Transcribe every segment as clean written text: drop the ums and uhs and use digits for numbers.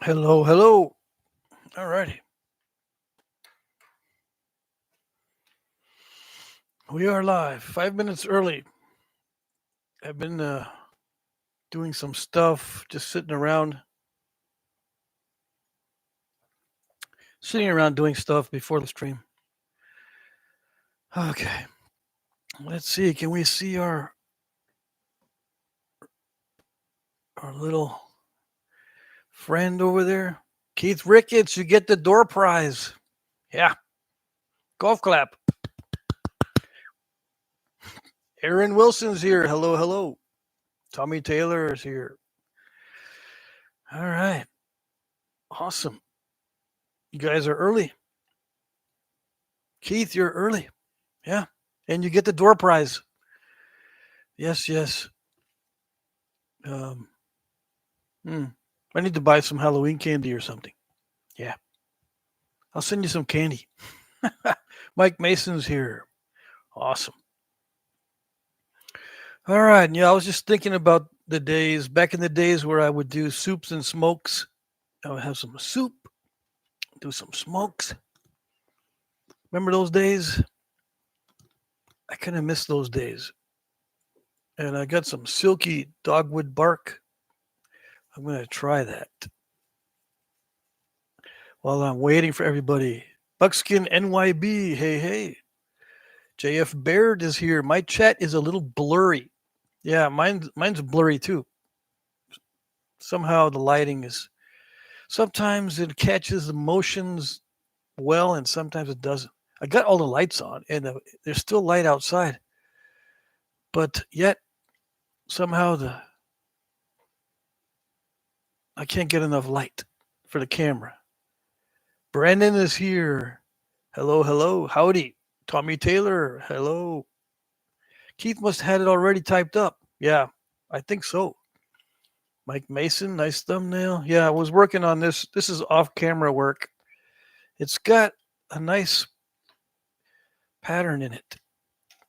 Hello, hello. All righty. We are live 5 minutes early. I've been doing some stuff, just sitting around doing stuff before the stream. Okay. Let's see. Can we see our little friend over there? Keith Ricketts, you get the door prize. Yeah. Golf clap. Aaron Wilson's here. Hello, hello. Tommy Taylor is here. All right. Awesome. You guys are early. Keith, you're early. Yeah. And you get the door prize. Yes, yes. Um, I need to buy some Halloween candy or something. Yeah. I'll send you some candy. Mike Mason's here. Awesome. All right. Yeah, I was just thinking about the days, back in the days where I would do soups and smokes. I would have some soup, do some smokes. Remember those days? I kind of miss those days. And I got some silky dogwood bark. I'm going to try that while I'm waiting for everybody. Buckskin NYB, hey, hey. JF Baird is here. My chat is a little blurry. Yeah, mine's blurry too. Somehow the lighting is. Sometimes it catches the motions well, and sometimes it doesn't. I got all the lights on, and there's still light outside, but yet somehow I can't get enough light for the camera. Brandon is here. Hello, hello, howdy. Tommy Taylor, hello. Keith must have had it already typed up. Yeah, I think so. Mike Mason, nice thumbnail. Yeah, I was working on this. This is off-camera work. It's got a nice pattern in it.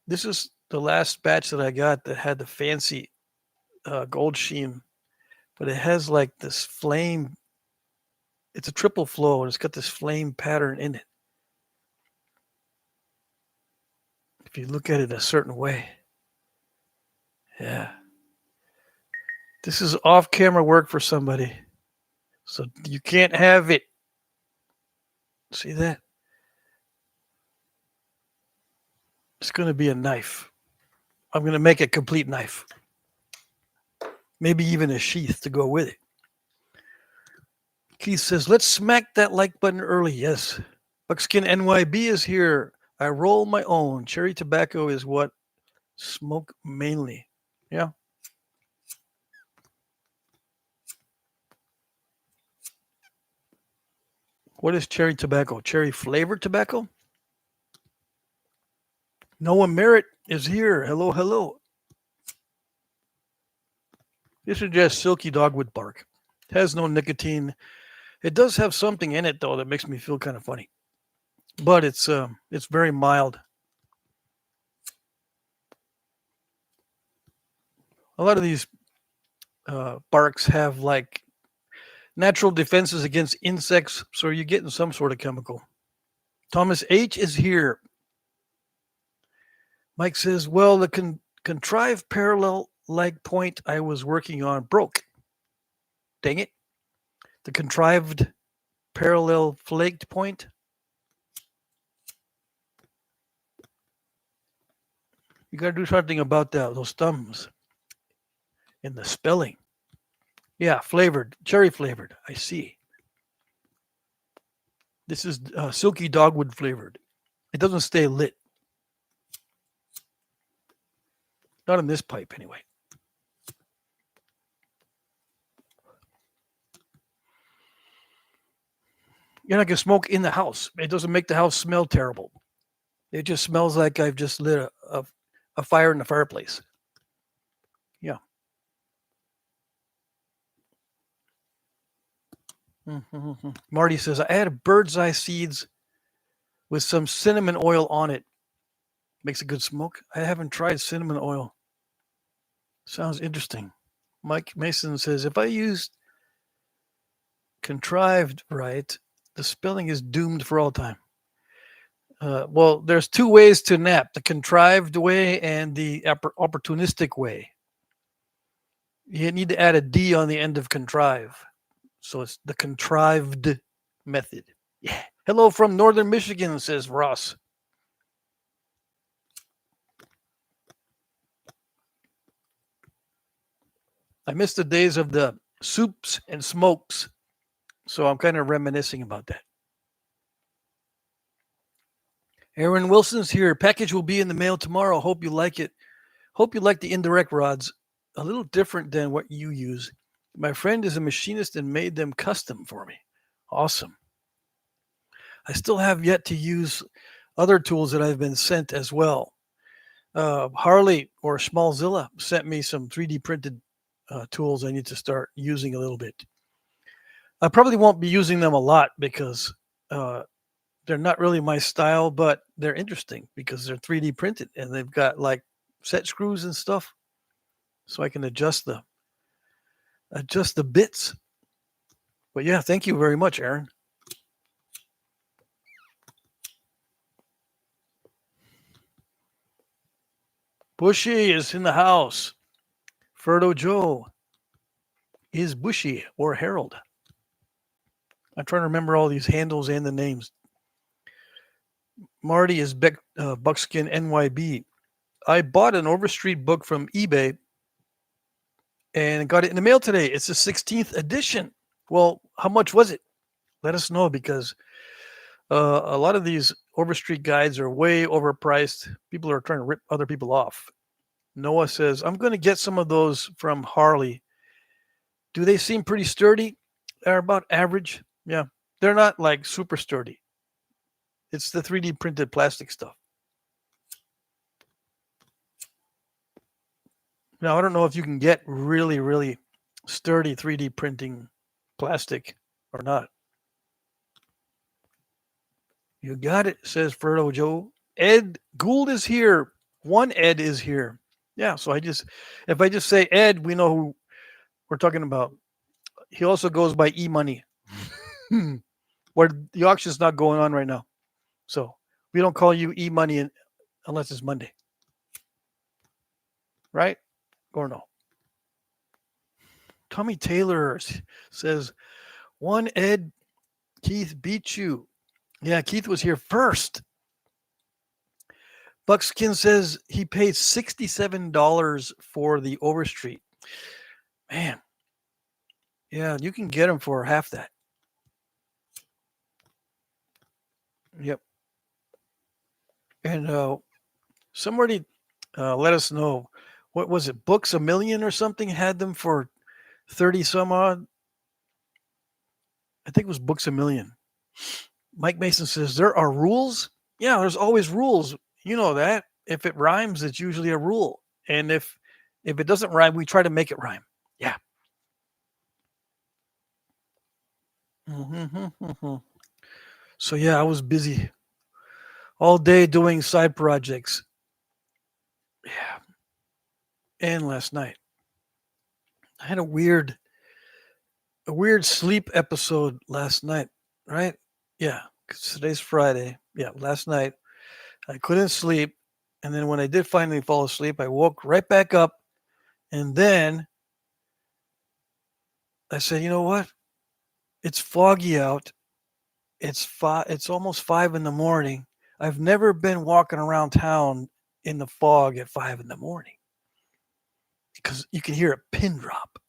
This is the last batch that I got that had the fancy gold sheen, but it has like this flame. It's a triple flow, and it's got this flame pattern in it. If you look at it a certain way. Yeah. This is off-camera work for somebody. So you can't have it. See that? It's going to be a knife. I'm going to make a complete knife. Maybe even a sheath to go with it. Keith says, let's smack that like button early. Yes. Buckskin NYB is here. I roll my own. Cherry tobacco is what smoke mainly. Yeah. What is cherry tobacco? Cherry flavored tobacco? Noah Merritt is here. Hello, hello. This is just silky dogwood bark. It has no nicotine. It does have something in it though that makes me feel kind of funny. But it's very mild. A lot of these barks have like natural defenses against insects, so you're getting some sort of chemical. Thomas H is here. Mike says, well, the contrived parallel leg point I was working on broke. Dang it. The contrived parallel flaked point. You got to do something about that, those thumbs and the spelling. Yeah, flavored, cherry flavored. I see. This is silky dogwood flavored. It doesn't stay lit. Not in this pipe, anyway. You're not going to smoke in the house. It doesn't make the house smell terrible. It just smells like I've just lit a fire in the fireplace. Yeah. Mm-hmm. Marty says, I added bird's eye seeds with some cinnamon oil on it. Makes a good smoke. I haven't tried cinnamon oil. Sounds interesting. Mike Mason says, if I used Contrived, right? The spelling is doomed for all time. Well, there's two ways to nap: the contrived way and the opportunistic way. You need to add a D on the end of contrive. So it's the contrived method. Yeah. Hello from Northern Michigan, says Ross. I miss the days of the soups and smokes. So I'm kind of reminiscing about that. Aaron Wilson's here. Package will be in the mail tomorrow. Hope you like it. Hope you like the indirect rods. A little different than what you use. My friend is a machinist and made them custom for me. Awesome. I still have yet to use other tools that I've been sent as well. Harley or Smallzilla sent me some 3D printed tools I need to start using a little bit. I probably won't be using them a lot because they're not really my style, but they're interesting because they're 3D printed and they've got like set screws and stuff, so I can adjust the bits. But yeah, thank you very much, Aaron. Bushy is in the house. Ferdo Joe is Bushy or Harold. I'm trying to remember all these handles and the names. Marty is Buckskin NYB. I bought an Overstreet book from eBay and got it in the mail today. It's the 16th edition. Well, how much was it? Let us know because a lot of these Overstreet guides are way overpriced. People are trying to rip other people off. Noah says, I'm going to get some of those from Harley. Do they seem pretty sturdy? They're about average. Yeah. They're not like super sturdy. It's the 3D printed plastic stuff. Now, I don't know if you can get really, really sturdy 3D printing plastic or not. You got it, says Ferdo Joe. Ed Gould is here. One Ed is here. Yeah, so if I just say Ed, we know who we're talking about. He also goes by E-Money. Where the auction's not going on right now. So we don't call you E-Money unless it's Monday. Right? Or no? Tommy Taylor says, one Ed, Keith beat you. Yeah, Keith was here first. Buckskin says he paid $67 for the Overstreet. Man. Yeah, you can get them for half that. Yep. And somebody let us know. What was it? Books A Million or something had them for 30 some odd. I think it was Books A Million. Mike Mason says there are rules. Yeah, there's always rules. You know that. If it rhymes, it's usually a rule. And if it doesn't rhyme, we try to make it rhyme. Yeah. So yeah, I was busy all day doing side projects. Yeah. And last night. I had a weird sleep episode last night, right? Yeah, 'cause today's Friday. Yeah, last night I couldn't sleep, and then when I did finally fall asleep, I woke right back up, and then I said, "You know what? It's foggy out. It's almost 5 in the morning. I've never been walking around town in the fog at 5 in the morning because you can hear a pin drop."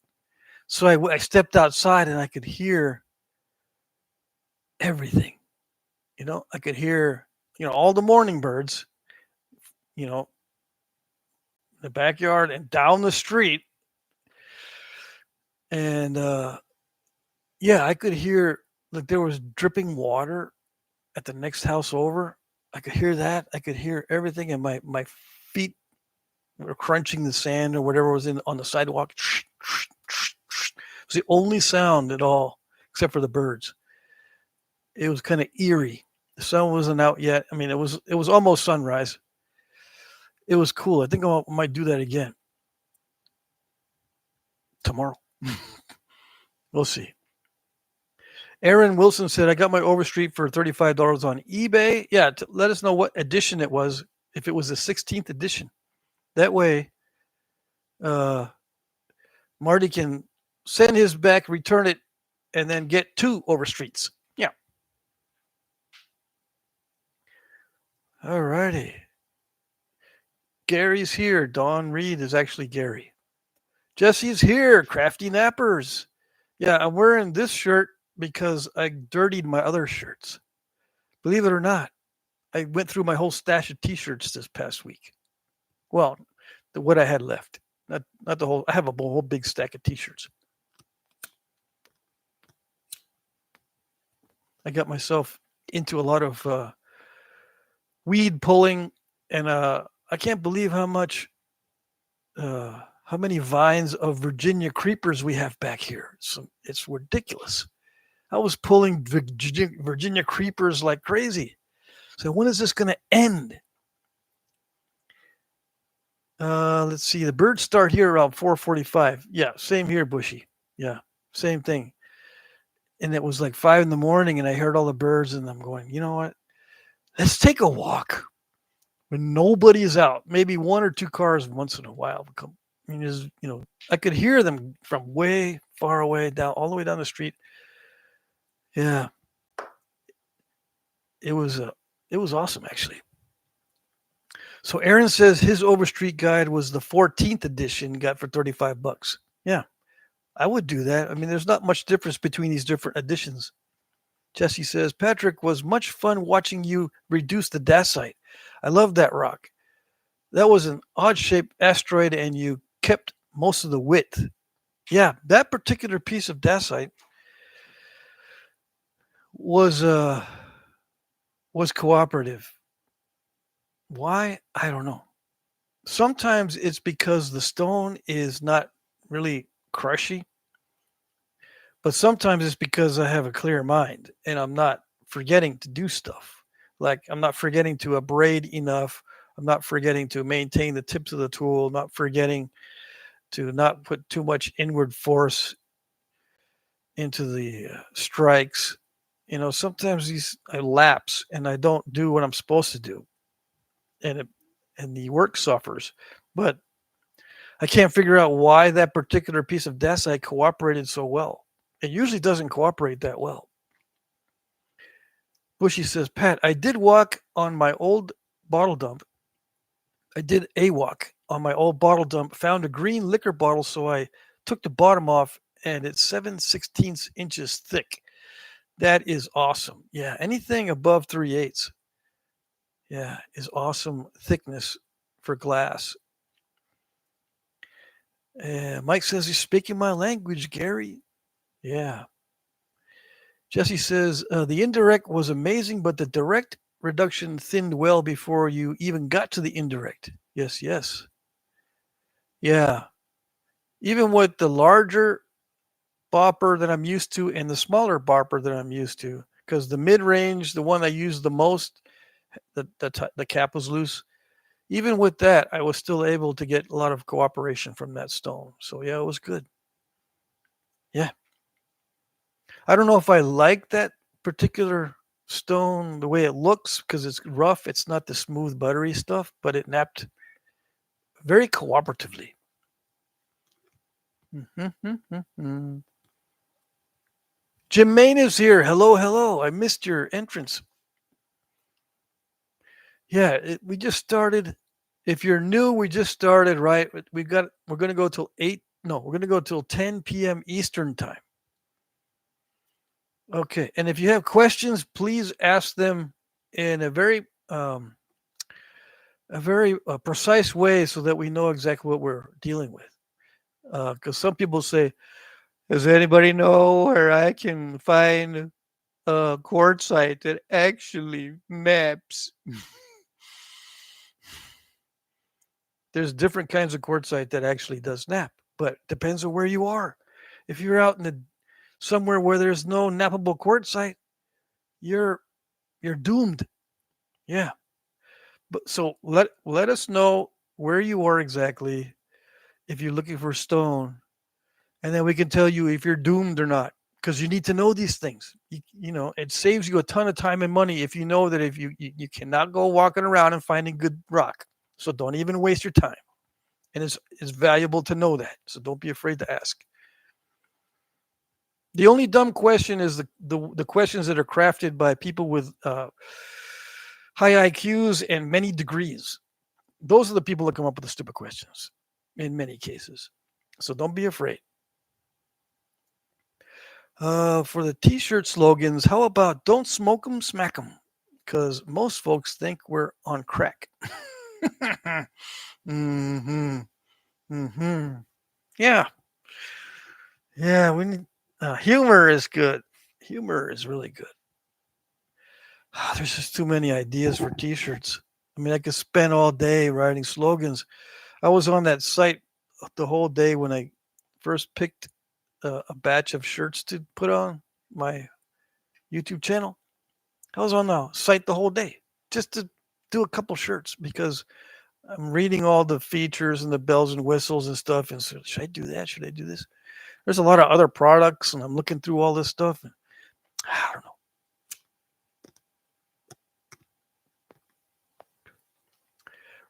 So I stepped outside and I could hear everything. I could hear, all the morning birds, you know, in the backyard and down the street. And yeah, I could hear like there was dripping water at the next house over. I could hear that. I could hear everything, and my feet were crunching the sand or whatever was on the sidewalk. It was the only sound at all, except for the birds. It was kind of eerie. The sun wasn't out yet. I mean, it was almost sunrise. It was cool. I think I might do that again tomorrow. We'll see. Aaron Wilson said, I got my Overstreet for $35 on eBay. Yeah, let us know what edition it was, if it was the 16th edition. That way, uh, Marty can send his back, return it, and then get 2 Overstreets. Yeah. All righty. Gary's here. Don Reed is actually Gary. Jesse's here. Crafty Nappers. Yeah, I'm wearing this shirt because I dirtied my other shirts. Believe it or not, I went through my whole stash of T-shirts this past week. Well, what I had left, not the whole. I have a whole big stack of T-shirts. I got myself into a lot of weed pulling, and I can't believe how many vines of Virginia creepers we have back here. So it's ridiculous. I was pulling Virginia creepers like crazy. So when is this going to end? Let's see. The birds start here around 4:45. Yeah, same here, Bushy. Yeah, same thing. And it was like 5 in the morning, and I heard all the birds, and I'm going, you know what? Let's take a walk when nobody's out. Maybe 1 or 2 cars once in a while will come. I mean, I could hear them from way far away down, all the way down the street. Yeah, it was awesome actually. So Aaron says his Overstreet guide was the 14th edition, got for $35. Yeah, I would do that. I mean, there's not much difference between these different editions. Jesse says, Patrick, was much fun watching you reduce the dacite. I love that rock. That was an odd-shaped asteroid, and you kept most of the width. Yeah, that particular piece of dacite was cooperative. Why? I don't know. Sometimes it's because the stone is not really crushy, but sometimes it's because I have a clear mind and I'm not forgetting to do stuff. Like I'm not forgetting to abrade enough. I'm not forgetting to maintain the tips of the tool. I'm not forgetting to not put too much inward force into the strikes. Sometimes I lapse and I don't do what I'm supposed to do, and the work suffers. But I can't figure out why that particular piece of dacite cooperated so well. It usually doesn't cooperate that well. Bushy says, Pat, I did walk on my old bottle dump. I did a walk on my old bottle dump, found a green liquor bottle, so I took the bottom off, and it's 7/16 inches thick. That is awesome. Yeah, anything above 3/8, yeah, is awesome thickness for glass. Mike says he's speaking my language, Gary. Yeah. Jesse says the indirect was amazing, but the direct reduction thinned well before you even got to the indirect. Yes, yes. Yeah. Even with the larger bopper that I'm used to and the smaller bopper that I'm used to, because the mid range, the one I used the most, the cap was loose. Even with that, I was still able to get a lot of cooperation from that stone. So yeah, it was good. Yeah. I don't know if I like that particular stone the way it looks because it's rough. It's not the smooth, buttery stuff, but it napped very cooperatively. Jim Main is here. Hello, hello. I missed your entrance. Yeah, we just started. If you're new, we just started, right? We're going to go till 8. No, we're going to go till 10 p.m. Eastern time. Okay. And if you have questions, please ask them in a very precise way so that we know exactly what we're dealing with. Because some people say, does anybody know where I can find a quartzite that actually naps? There's different kinds of quartzite that actually does nap, but depends on where you are. If you're out in somewhere where there's no nappable quartzite, you're doomed. Yeah. But so let us know where you are exactly if you're looking for stone, and then we can tell you if you're doomed or not. because you need to know these things. It saves you a ton of time and money if you know that if you cannot go walking around and finding good rock. So don't even waste your time. And it's valuable to know that. So don't be afraid to ask. The only dumb question is the questions that are crafted by people with high IQs and many degrees. Those are the people that come up with the stupid questions in many cases. So don't be afraid. For the T-shirt slogans, how about "Don't smoke 'em, smack 'em"? Because most folks think we're on crack. mm-hmm. Mm-hmm. Yeah. Yeah. We need humor is good. Humor is really good. There's just too many ideas for T-shirts. I mean, I could spend all day writing slogans. I was on that site the whole day when I first picked a batch of shirts to put on my YouTube channel. I was on the site the whole day just to do a couple shirts because I'm reading all the features and the bells and whistles and stuff. And so, should I do that? Should I do this? There's a lot of other products, and I'm looking through all this stuff. And I don't know.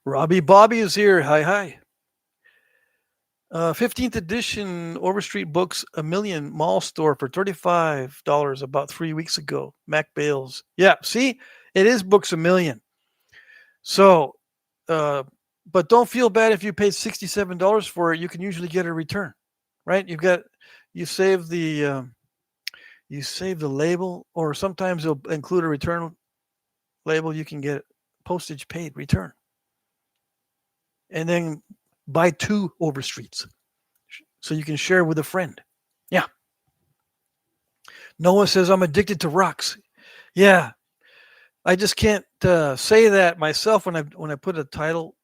Robbie Bobby is here. Hi, hi. 15th edition Overstreet Books A Million Mall Store for $35 about 3 weeks ago. Mac Bales. Yeah, see, it is Books A Million. So, but don't feel bad if you paid $67 for it. You can usually get a return, right? You save the label, or sometimes they'll include a return label. You can get postage paid return, and then buy 2 Overstreets so you can share with a friend. Yeah. Noah says I'm addicted to rocks. Yeah, I just can't say that myself when I put a title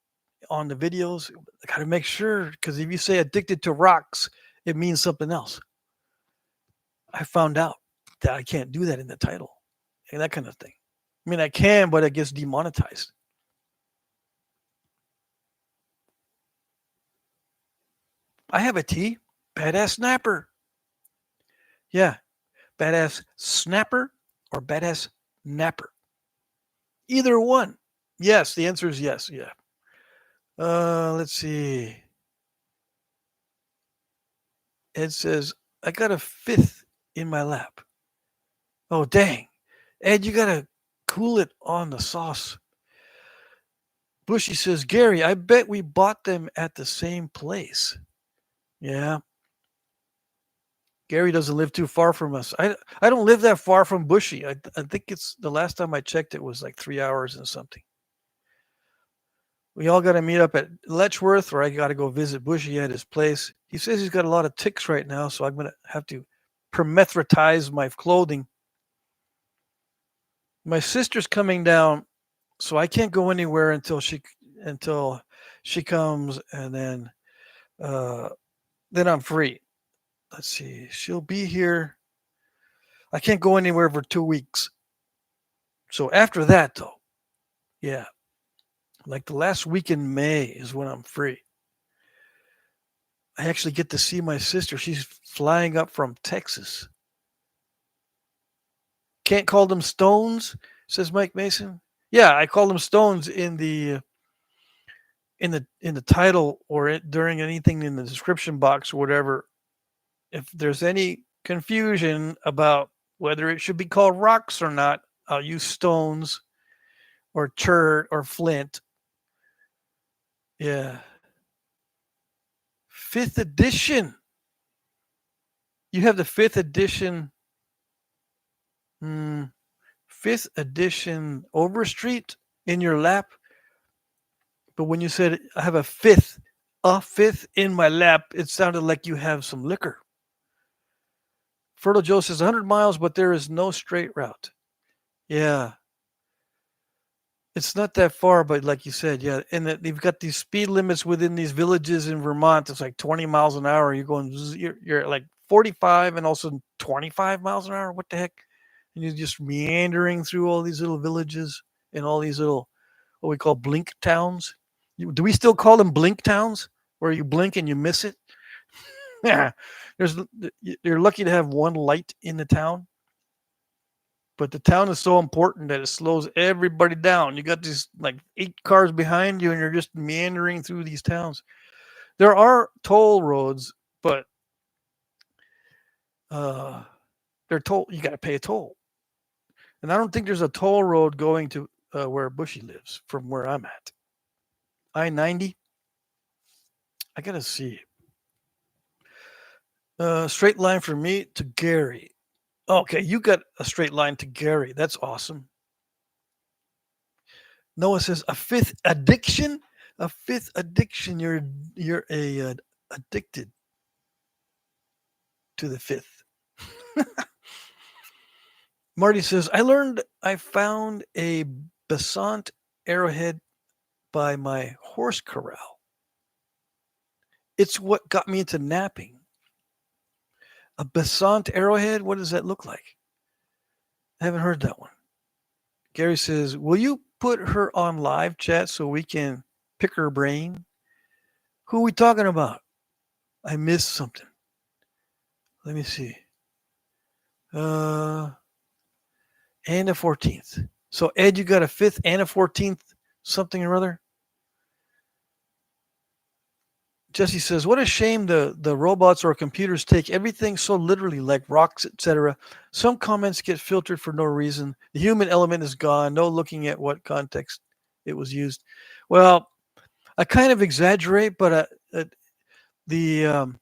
on the videos. I got to make sure, because if you say addicted to rocks, it means something else. I found out that I can't do that in the title and that kind of thing. I mean, I can, but it gets demonetized. I have a T, badass snapper. Yeah, badass snapper or badass napper. Either one. Yes, the answer is yes. Yeah. Let's see. It says I got a 5th in my lap. Oh dang, Ed, you gotta cool it on the sauce. Bushy says, Gary, I bet we bought them at the same place. Yeah. Gary doesn't live too far from us. I don't live that far from Bushy. I think it's the last time I checked, it was like 3 hours and something. We all got to meet up at Letchworth, or I got to go visit Bushy at his place. He says he's got a lot of ticks right now, so I'm going to have to permethritize my clothing. My sister's coming down, so I can't go anywhere until she comes, and then I'm free. Let's see. She'll be here. I can't go anywhere for 2 weeks. So after that, though, yeah, like the last week in May is when I'm free. I actually get to see my sister. She's flying up from Texas. Can't call them stones, says Mike Mason. Yeah, I call them stones in the title, or during anything in the description box or whatever. If there's any confusion about whether it should be called rocks or not, I'll use stones or chert or flint. Yeah. 5th edition. You have the 5th edition. 5th edition Overstreet in your lap. But when you said I have a 5th in my lap, it sounded like you have some liquor. Fertile Joe says 100 miles, but there is no straight route. Yeah. It's not that far, but like you said, yeah. And they've got these speed limits within these villages in Vermont. It's like 20 miles an hour. You're at like 45 and also 25 miles an hour. What the heck? And you're just meandering through all these little villages and all these little, what we call blink towns. Do we still call them blink towns, where you blink and you miss it? There's you're lucky to have one light in the town, but the town is so important that it slows everybody down. You got these like 8 cars behind you, and you're just meandering through these towns. There are toll roads, but uh, they're toll. You got to pay a toll, and I don't think there's a toll road going to where Bushy lives from where I'm at. I-90. I gotta see. Straight line from me to Gary. Okay, you got a straight line to Gary. That's awesome. Noah says a fifth addiction. A fifth addiction. You're addicted to the fifth. Marty says I found a Basant arrowhead by my horse corral. It's what got me into napping. A Basant arrowhead. What does that look like? I haven't heard that one. Gary says, will you put her on live chat so we can pick her brain? Who are we talking about? I missed something. Let me see. And a 14th. So Ed, you got a 5th and a 14th something or other? Jesse says, what a shame the robots or computers take everything so literally, like rocks, etc. Some comments get filtered for no reason. The human element is gone. No looking at what context it was used. Well, I kind of exaggerate, but the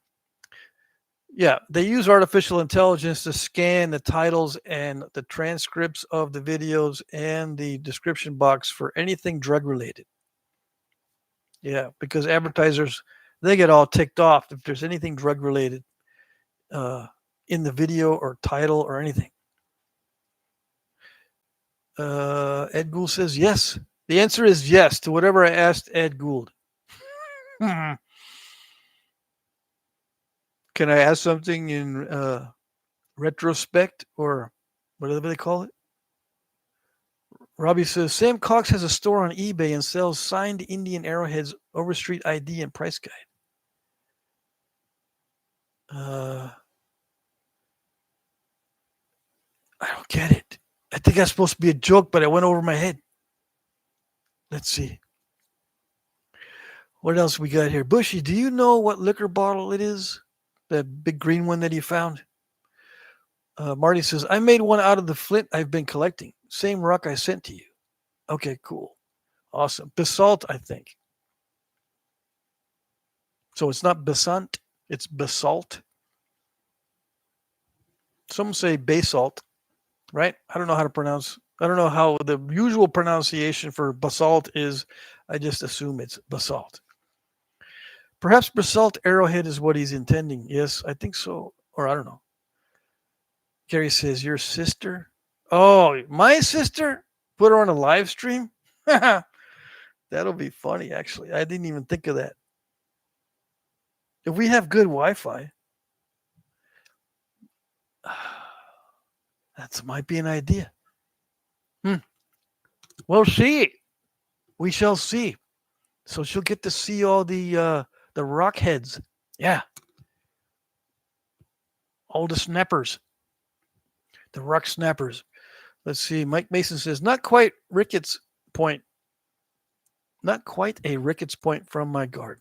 yeah, they use artificial intelligence to scan the titles and the transcripts of the videos and the description box for anything drug related. Yeah, because advertisers, they get all ticked off if there's anything drug related in the video or title or anything. Ed Gould says yes. The answer is yes to whatever I asked Ed Gould. Can I ask something in retrospect or whatever they call it? Robbie says Sam Cox has a store on eBay and sells signed Indian arrowheads, Overstreet ID, and price guide. I don't get it. I think that's supposed to be a joke, but it went over my head. Let's see. What else we got here? Bushy, do you know what liquor bottle it is? That big green one that he found? Marty says, I made one out of the flint I've been collecting. Same rock I sent to you. Okay, cool. Awesome. Basalt, I think. So it's not basalt, it's basalt. Some say basalt, right? I don't know how to pronounce. I don't know how the usual pronunciation for basalt is. I just assume it's basalt. Perhaps basalt arrowhead is what he's intending. Yes, I think so. Or I don't know. Gary says, your sister? Oh, my sister? Put her on a live stream? That'll be funny, actually. I didn't even think of that. If we have good Wi-Fi, that might be an idea. We'll see. We shall see. So she'll get to see all the rock heads. Yeah. All the snappers. The rock snappers. Let's see. Mike Mason says, not quite Ricketts point. Not quite a Ricketts point from my garden.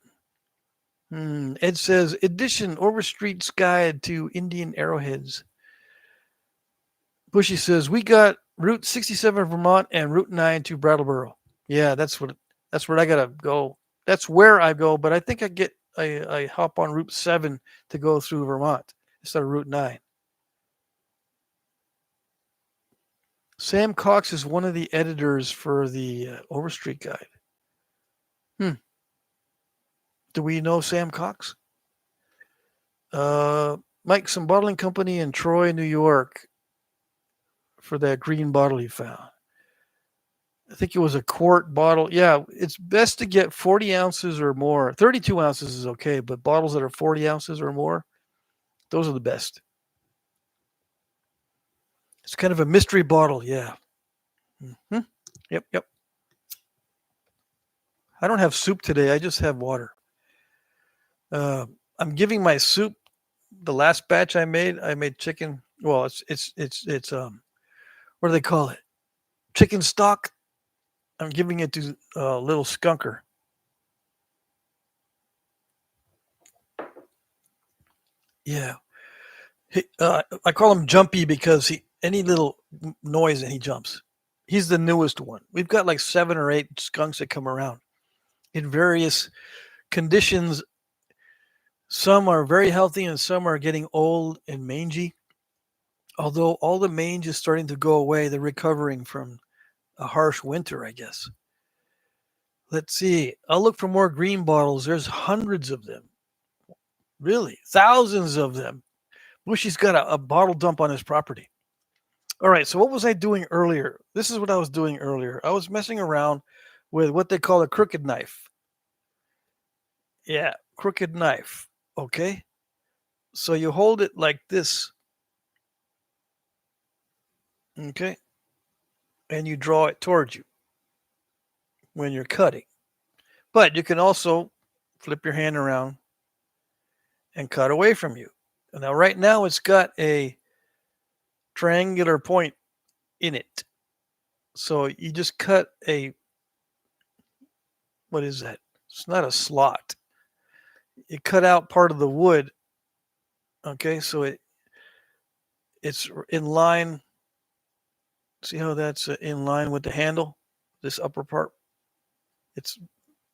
Ed says, edition Overstreet's Guide to Indian Arrowheads. Bushy says, we got Route 67 Vermont and Route 9 to Brattleboro. Yeah, that's where I gotta go. That's where I go, but I think I hop on Route 7 to go through Vermont instead of Route 9. Sam Cox is one of the editors for the Overstreet Guide. Do we know Sam Cox? Mike, some bottling company in Troy, New York for that green bottle he found. I think it was a quart bottle. Yeah, it's best to get 40 ounces or more. 32 ounces is okay, but bottles that are 40 ounces or more, those are the best. It's kind of a mystery bottle, yeah. Mm-hmm. Yep. I don't have soup today. I just have water. I'm giving my soup the last batch I made chicken. Well, it's what do they call it? Chicken stock. I'm giving it to little skunker. Yeah, I call him Jumpy because he any little noise and he jumps. He's the newest one. We've got like 7 or 8 skunks that come around in various conditions. Some are very healthy and some are getting old and mangy. Although all the mange is starting to go away, they're recovering from a harsh winter, I guess. Let's see. I'll look for more green bottles. There's hundreds of them. Really, thousands of them. Bushy's got a bottle dump on his property. All right, so what was I doing earlier? This is what I was doing earlier. I was messing around with what they call a crooked knife. Yeah, crooked knife. Okay. So you hold it like this. Okay. And you draw it towards you when you're cutting. But you can also flip your hand around and cut away from you. Now, right now, it's got a triangular point in it. So you just cut a, what is that? It's not a slot. You cut out part of the wood. Okay, so it's in line. See how that's in line with the handle? This upper part? It's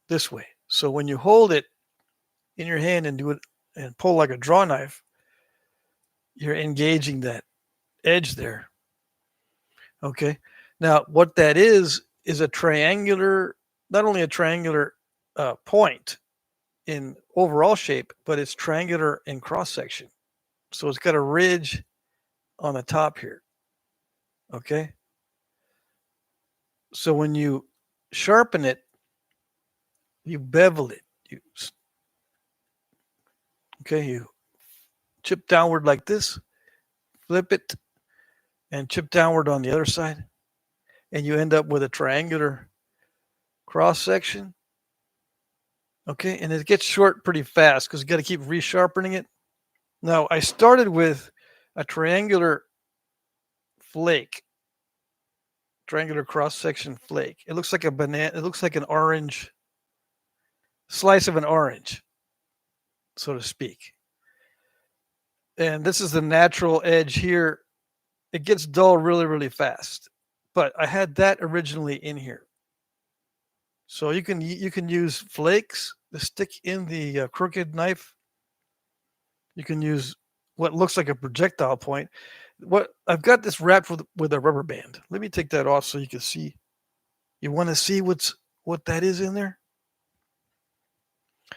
this way. So when you hold it in your hand and do it and pull like a draw knife, you're engaging that edge there. Okay. Now, what that is a triangular, not only a triangular point in overall shape, but it's triangular in cross section. So it's got a ridge on the top here. Okay. So when you sharpen it, you bevel it. You chip downward like this, flip it, and chip downward on the other side, and you end up with a triangular cross section. Okay, and it gets short pretty fast because you got to keep resharpening it. Now, I started with a triangular flake, triangular cross section flake. It looks like a banana, it looks like an orange slice of an orange, so to speak. And this is the natural edge here. It gets dull really, really fast. But I had that originally in here. So you can use flakes to stick in the crooked knife. You can use what looks like a projectile point. What I've got this wrapped with a rubber band. Let me take that off so you can see. You want to see what that is in there?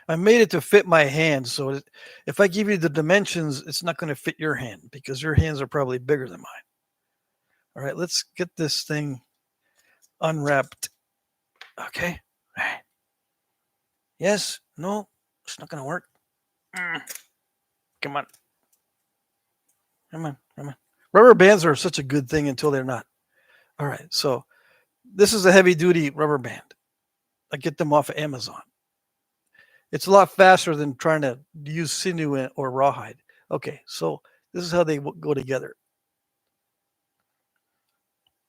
I made it to fit my hand, so if I give you the dimensions, it's not going to fit your hand because your hands are probably bigger than mine. All right, let's get this thing unwrapped. Okay. All right. Yes. No. It's not going to work. Come on. Come on. Come on. Rubber bands are such a good thing until they're not. All right. So this is a heavy duty rubber band. I get them off of Amazon. It's a lot faster than trying to use sinew or rawhide. Okay. So this is how they go together.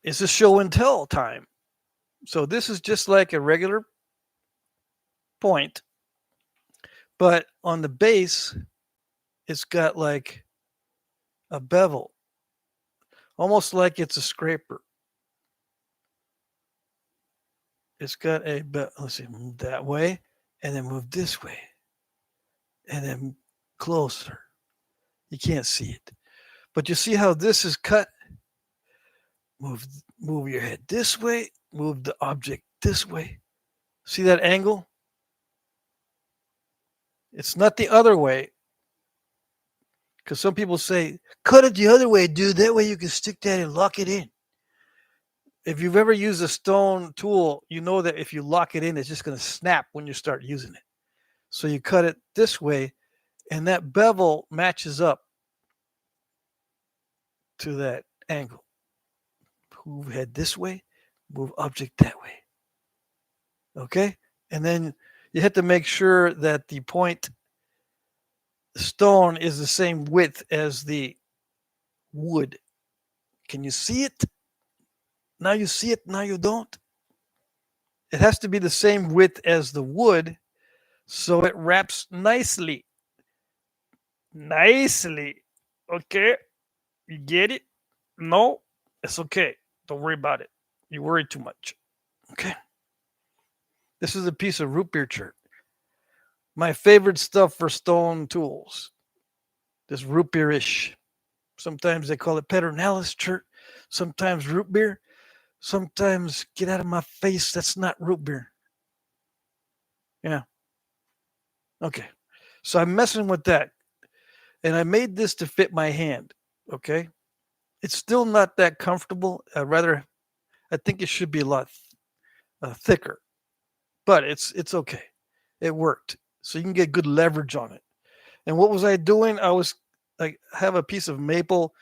It's a show and tell time. So this is just like a regular point, but on the base, it's got like a bevel, almost like it's a scraper. It's got a, let's see, move that way, and then move this way, and then closer. You can't see it, but you see how this is cut. Move your head this way. Move the object this way. See that angle? It's not the other way. Because some people say, cut it the other way, dude. That way you can stick that and lock it in. If you've ever used a stone tool, you know that if you lock it in, it's just going to snap when you start using it. So you cut it this way, and that bevel matches up to that angle. Move head this way, move object that way. Okay? And then you have to make sure that the point stone is the same width as the wood. Can you see it? Now you see it, now you don't. It has to be the same width as the wood so it wraps nicely. Nicely. Okay? You get it? No? It's okay. Don't worry about it. You worry too much. Okay? This is a piece of root beer chert. My favorite stuff for stone tools. This root beer-ish. Sometimes they call it Pedernales chert. Sometimes root beer. Sometimes get out of my face. That's not root beer. Yeah. Okay. So I'm messing with that. And I made this to fit my hand. Okay. It's still not that comfortable. I think it should be a lot thicker, but it's okay. It worked. So you can get good leverage on it. And what was I doing? I have a piece of maple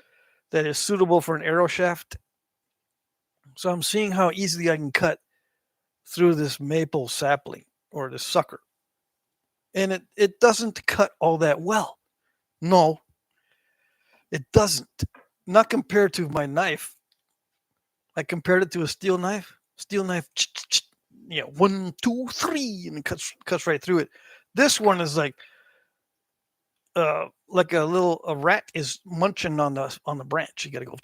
that is suitable for an arrow shaft. So I'm seeing how easily I can cut through this maple sapling or the sucker. And it doesn't cut all that well. No, it doesn't. Not compared to my knife. I compared it to a steel knife. Steel knife, yeah, 1, 2, 3, and it cuts right through it. This one is like a rat is munching on the branch. You got to go.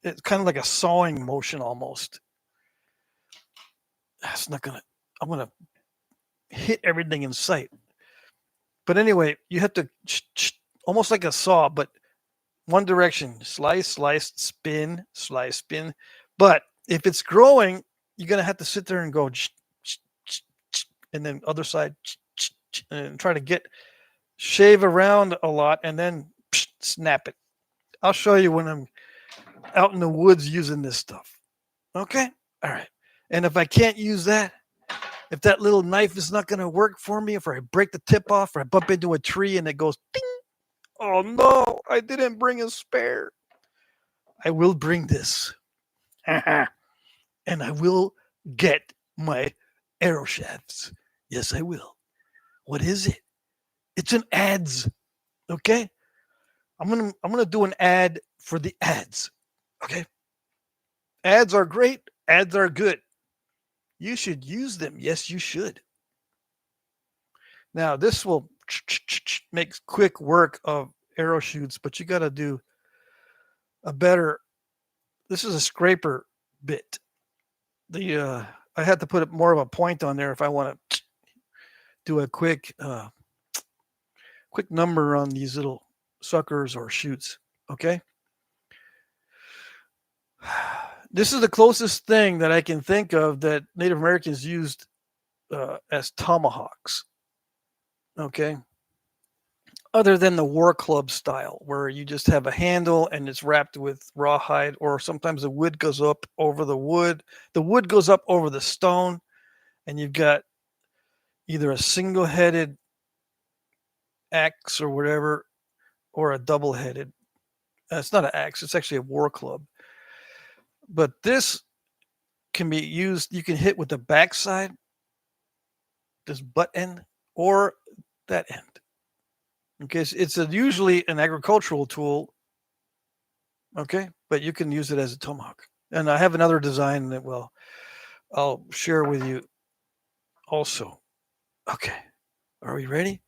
It's kind of like a sawing motion almost. That's not gonna. I'm gonna hit everything in sight. But anyway, you have to almost like a saw, but one direction. Slice, slice, spin, slice, spin. But if it's growing, you're gonna have to sit there and go, and then other side, and try to shave around a lot, and then snap it. I'll show you when I'm out in the woods using this stuff. Okay? All right. And if I can't use that, if that little knife is not going to work for me, if I break the tip off or I bump into a tree and it goes ding, oh no, I didn't bring a spare. I will bring this. And I will get my arrow shafts. Yes, I will. What is it? It's an ads. Okay? I'm gonna do an ad for the ads. Okay? Ads are great. Ads are good. You should use them. Yes, you should. Now, this will make quick work of arrow shoots, but you got to do a better. This is a scraper bit. I had to put more of a point on there if I want to do a quick number on these little suckers or shoots. Okay. This is the closest thing that I can think of that Native Americans used as tomahawks. Okay. Other than the war club style, where you just have a handle and it's wrapped with rawhide, or sometimes the wood goes up over the wood. The wood goes up over the stone, and you've got either a single-headed axe or whatever, or a double-headed. It's not an axe; it's actually a war club. But this can be used. You can hit with the backside, this butt end, or that end. Okay, it's usually an agricultural tool. Okay, but you can use it as a tomahawk. And I have another design that I'll share with you also. Okay, are we ready?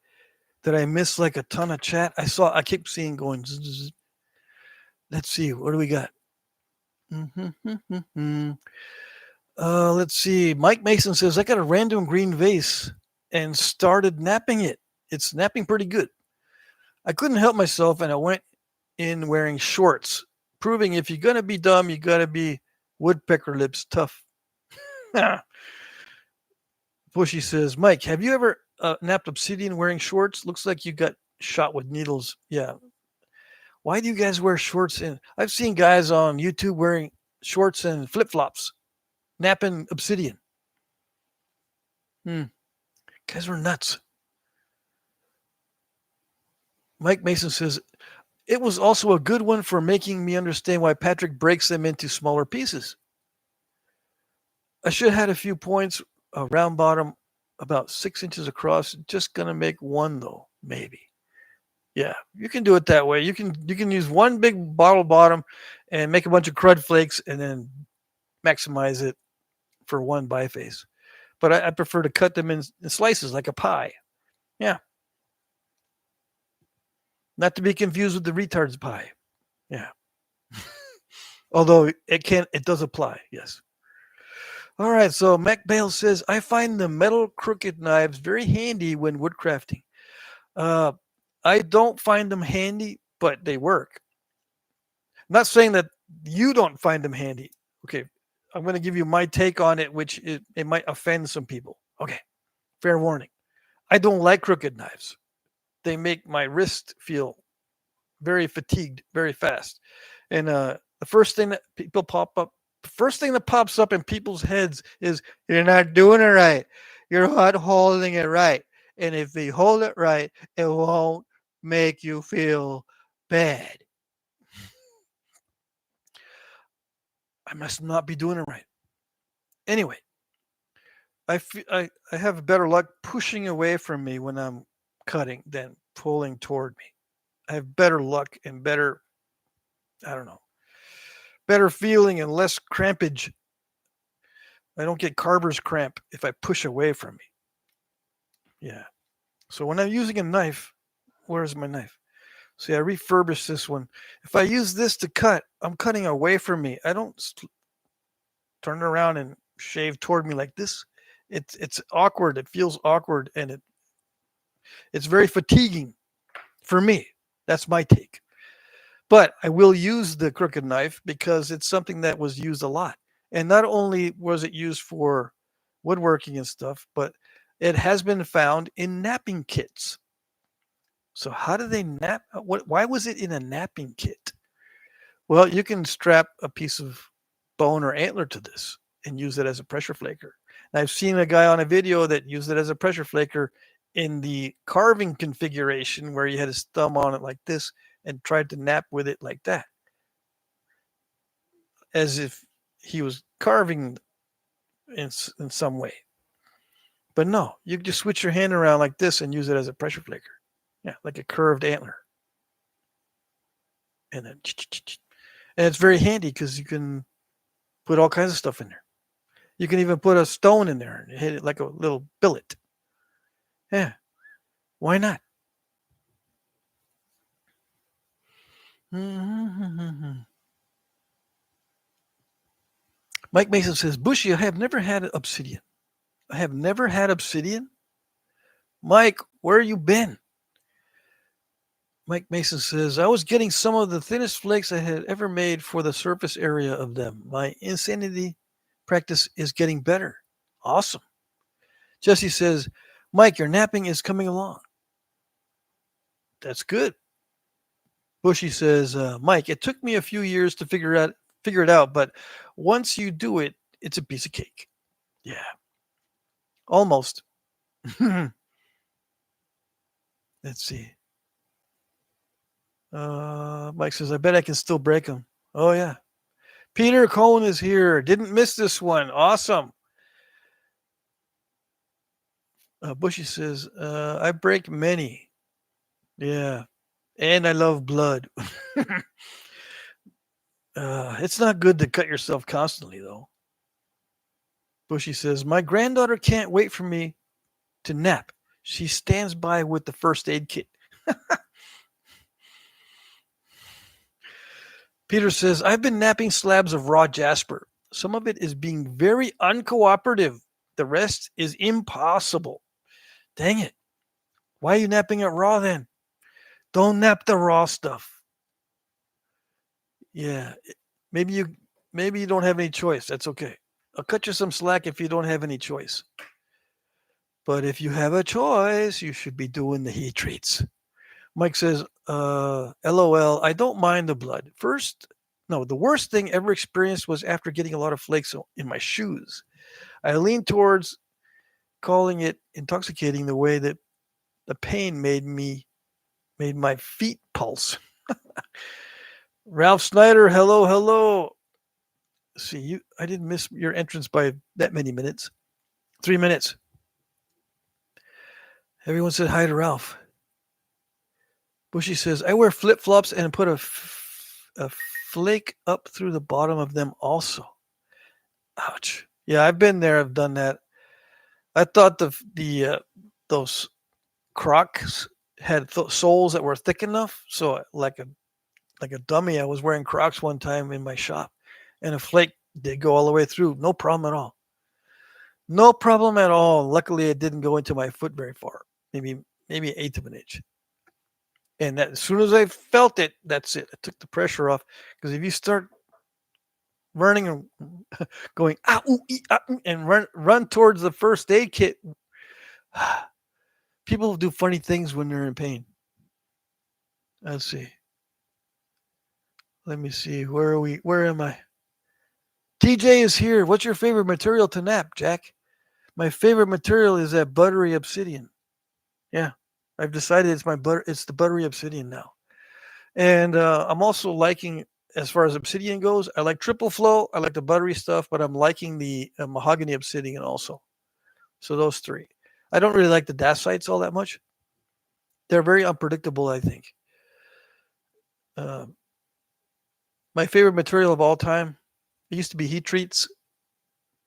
Did I miss like a ton of chat? I keep seeing going. Zzz. Let's see, what do we got? Let's see. Mike Mason says, I got a random green vase and started napping it. It's napping pretty good. I couldn't help myself and I went in wearing shorts, proving if you're going to be dumb, you got to be woodpecker lips tough. Bushy says, Mike, have you ever napped obsidian wearing shorts? Looks like you got shot with needles. Yeah. Why do you guys wear shorts? I've seen guys on YouTube wearing shorts and flip-flops, napping obsidian. Guys are nuts. Mike Mason says, it was also a good one for making me understand why Patrick breaks them into smaller pieces. I should have had a few points, round bottom about 6 inches across. Just gonna make one though, maybe. Yeah, you can do it that way. You can use one big bottle bottom and make a bunch of crud flakes and then maximize it for one biface. But I prefer to cut them in slices like a pie. Yeah, not to be confused with the retard's pie. Yeah, although it does apply. Yes. All right. So Mac Bale says I find the metal crooked knives very handy when woodcrafting. Uh, I don't find them handy, but they work. I'm not saying that you don't find them handy. Okay, I'm going to give you my take on it, which it might offend some people. Okay, fair warning. I don't like crooked knives. They make my wrist feel very fatigued very fast. And the first thing that people pop up, the first thing that pops up in people's heads is you're not doing it right. You're not holding it right. And if you hold it right, it won't make you feel bad. I must not be doing it right. Anyway, I have better luck pushing away from me when I'm cutting than pulling toward me. I have better luck and better, I don't know, better feeling and less crampage. I don't get carver's cramp if I push away from me. Yeah. So when I'm using a knife, where's my knife? See, I refurbished this one. If I use this to cut, I'm cutting away from me. I don't turn around and shave toward me like this. It's awkward. It feels awkward, and it's very fatiguing for me. That's my take. But I will use the crooked knife because it's something that was used a lot. And not only was it used for woodworking and stuff, but it has been found in napping kits. So how do they nap? Why was it in a napping kit? Well, you can strap a piece of bone or antler to this and use it as a pressure flaker. And I've seen a guy on a video that used it as a pressure flaker in the carving configuration where he had his thumb on it like this and tried to nap with it like that, as if he was carving in some way. But no, you just switch your hand around like this and use it as a pressure flaker. Yeah, like a curved antler. And then, and it's very handy because you can put all kinds of stuff in there. You can even put a stone in there and hit it like a little billet. Yeah, why not? Mike Mason says, Bushy, I have never had obsidian. I have never had obsidian. Mike, where you been? Mike Mason says, I was getting some of the thinnest flakes I had ever made for the surface area of them. My insanity practice is getting better. Awesome. Jesse says, Mike, your napping is coming along. That's good. Bushy says, Mike, it took me a few years to figure it out, but once you do it, it's a piece of cake. Yeah. Almost. Let's see. Mike says, I bet I can still break them. Oh, yeah. Peter Cohen is here. Didn't miss this one. Awesome. Bushy says, I break many. Yeah. And I love blood. It's not good to cut yourself constantly, though. Bushy says, my granddaughter can't wait for me to nap. She stands by with the first aid kit. Peter says, I've been napping slabs of raw jasper. Some of it is being very uncooperative. The rest is impossible. Dang it. Why are you napping it raw then? Don't nap the raw stuff. Yeah. Maybe you don't have any choice. That's okay. I'll cut you some slack if you don't have any choice. But if you have a choice, you should be doing the heat treats. Mike says, LOL, I don't mind the blood. The worst thing ever experienced was after getting a lot of flakes in my shoes. I leaned towards calling it intoxicating the way that the pain made my feet pulse. Ralph Snyder, hello. See, I didn't miss your entrance by that many minutes. 3 minutes. Everyone said hi to Ralph. Bushy says, I wear flip flops and put a flake up through the bottom of them also. Ouch. Yeah, I've been there. I've done that. I thought those Crocs had soles that were thick enough. So like a dummy, I was wearing Crocs one time in my shop, and a flake did go all the way through. No problem at all. No problem at all. Luckily, it didn't go into my foot very far. Maybe an eighth of an inch. And as soon as I felt it, that's it. I took the pressure off. Because if you start running and going ah, ooh, ah, and run towards the first aid kit, people do funny things when they're in pain. Let's see. Let me see. Where are we? Where am I? TJ is here. What's your favorite material to nap, Jack? My favorite material is that buttery obsidian. Yeah, I've decided it's the buttery obsidian now. And I'm also liking, as far as obsidian goes, I like triple flow. I like the buttery stuff, but I'm liking the mahogany obsidian also. So those three. I don't really like the dacites all that much. They're very unpredictable, I think. Uh, my favorite material of all time, it used to be heat treats,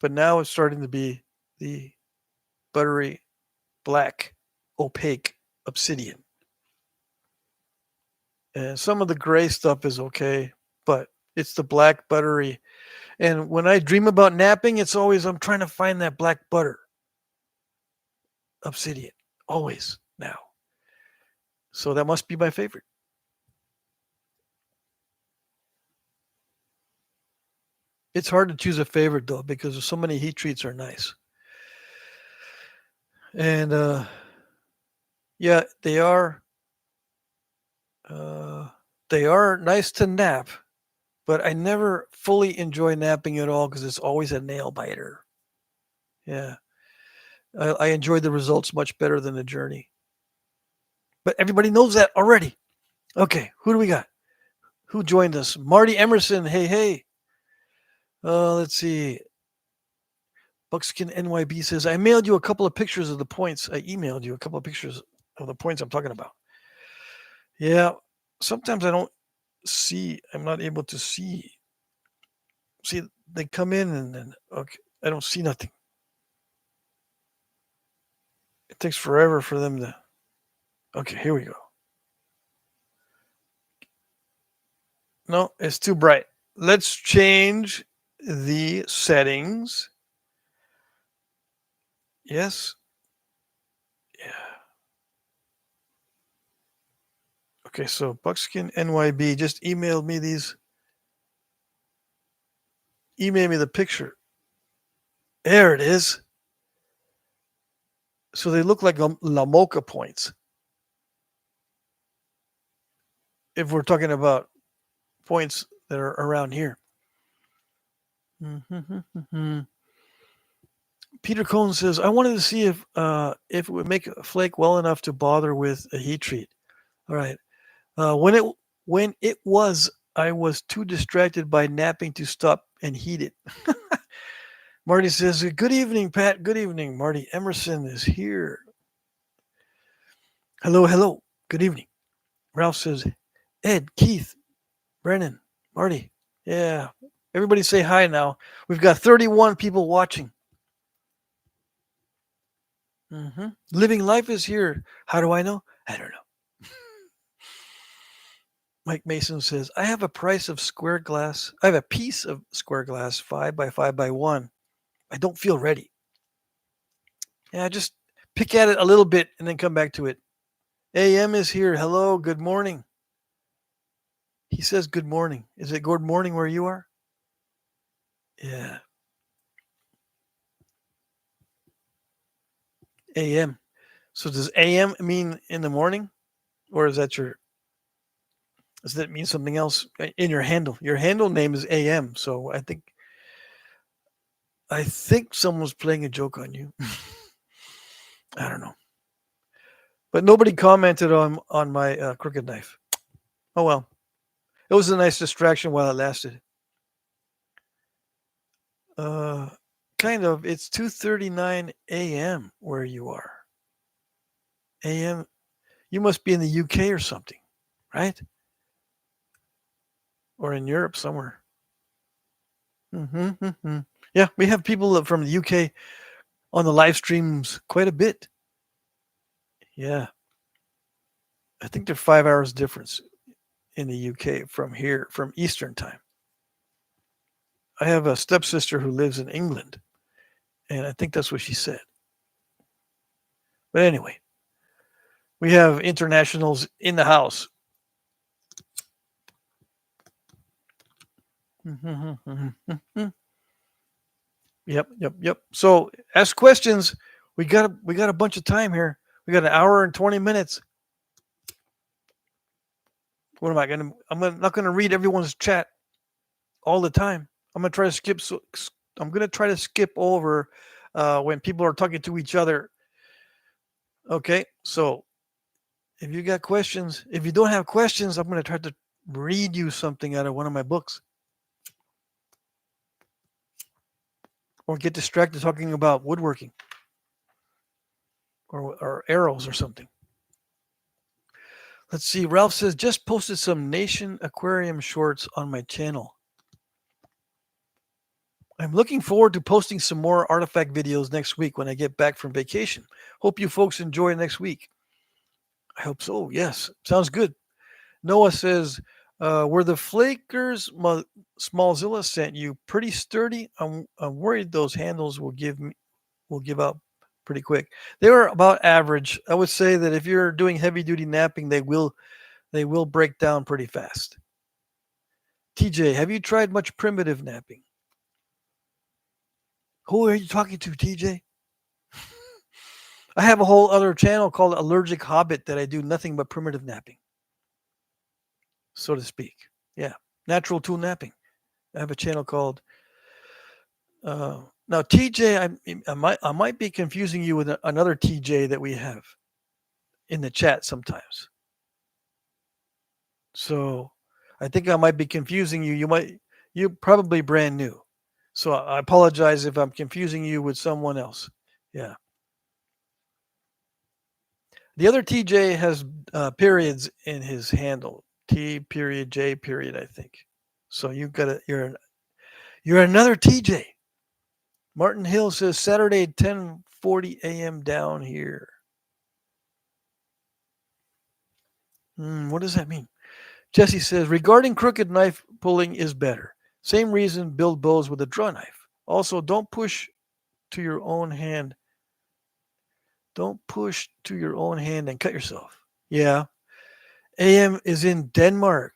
but now it's starting to be the buttery, black, opaque obsidian. And some of the gray stuff is okay, but it's the black, buttery. And when I dream about napping, it's always I'm trying to find that black butter obsidian. Always now. So that must be my favorite. It's hard to choose a favorite though because so many heat treats are nice. And yeah, uh, they are nice to nap, but I never fully enjoy napping at all because it's always a nail biter. Yeah, I enjoy the results much better than the journey. But everybody knows that already. Okay, who do we got? Who joined us? Marty Emerson. Hey, hey. Let's see. Buckskin NYB says, I mailed you a couple of pictures of the points. I emailed you a couple of pictures of the points I'm talking about. Yeah, sometimes I'm not able to see. See, they come in and then, okay, I don't see nothing. It takes forever for them to. Okay, here we go. No, it's too bright. Let's change the settings. Yes. Yeah. Okay, so Buckskin NYB just emailed me these. Email me the picture. There it is. So they look like La Mocha points. If we're talking about points that are around here. Peter Cohn says, I wanted to see if it would make a flake well enough to bother with a heat treat. All right. When it was, I was too distracted by napping to stop and heat it. Marty says, good evening, Pat. Good evening. Marty Emerson is here. Hello, hello. Good evening. Ralph says, Ed, Keith, Brennan, Marty. Yeah. Everybody say hi now. We've got 31 people watching. Living life is here. How do I know? I don't know. Mike Mason says, I have a piece of square glass 5 by 5 by 1. I don't feel ready. Yeah, just pick at it a little bit and then come back to it. AM is here. Hello, good morning. He says good morning. Is it good morning where you are? Yeah. AM. So does AM mean in the morning? Or does that mean something else in your handle? Your handle name is AM, so I think someone's playing a joke on you. I don't know. But nobody commented on my crooked knife. Oh well. It was a nice distraction while it lasted. Uh kind of. It's 2:39 a.m. where you are. AM. You must be in the UK or something, right? Or in Europe somewhere. Mm-hmm. Yeah, we have people from the UK on the live streams quite a bit. Yeah, I think they're 5 hours difference in the UK from here, from Eastern time. I have a stepsister who lives in England, and I think that's what she said. But anyway, we have internationals in the house. Yep. So ask questions. We got a bunch of time here. We got an hour and 20 minutes. What am I gonna? Not gonna read everyone's chat all the time. I'm gonna try to skip. I'm gonna try to skip over when people are talking to each other. Okay, so if you got questions, if you don't have questions, I'm gonna try to read you something out of one of my books, or get distracted talking about woodworking or arrows or something. Let's see. Ralph says just posted some Nation Aquarium shorts on my channel. I'm looking forward to posting some more artifact videos next week when I get back from vacation. Hope you folks enjoy next week. I hope so. Yes, sounds good. Noah says, were the Flakers Smallzilla sent you pretty sturdy? I'm worried those handles will give up pretty quick. They were about average. I would say that if you're doing heavy duty knapping, they will break down pretty fast. TJ, have you tried much primitive knapping? Who are you talking to, TJ? I have a whole other channel called Allergic Hobbit that I do nothing but primitive knapping, so to speak. Yeah, natural tool knapping. I have a channel called. Now TJ, I might be confusing you with another TJ that we have in the chat sometimes. So I think I might be confusing you. You're probably brand new. So I apologize if I'm confusing you with someone else. Yeah. The other TJ has periods in his handle. T period J period, I think. So you're another TJ. Martin Hill says Saturday 10:40 a.m. down here. What does that mean? Jesse says regarding crooked knife pulling is better. Same reason build bows with a draw knife. Also, don't push to your own hand. Don't push to your own hand and cut yourself. Yeah. AM is in Denmark.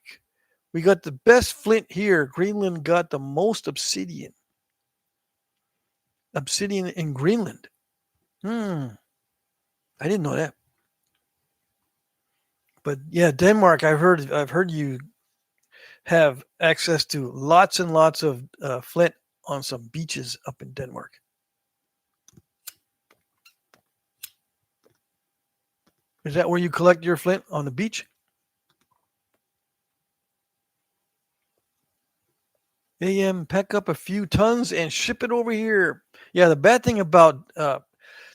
We got the best flint here. Greenland got the most obsidian. Obsidian in Greenland. I didn't know that. But yeah, Denmark. I've heard you have access to lots and lots of flint on some beaches up in Denmark. Is that where you collect your flint, on the beach? AM, pack up a few tons and ship it over here. Yeah, the bad thing about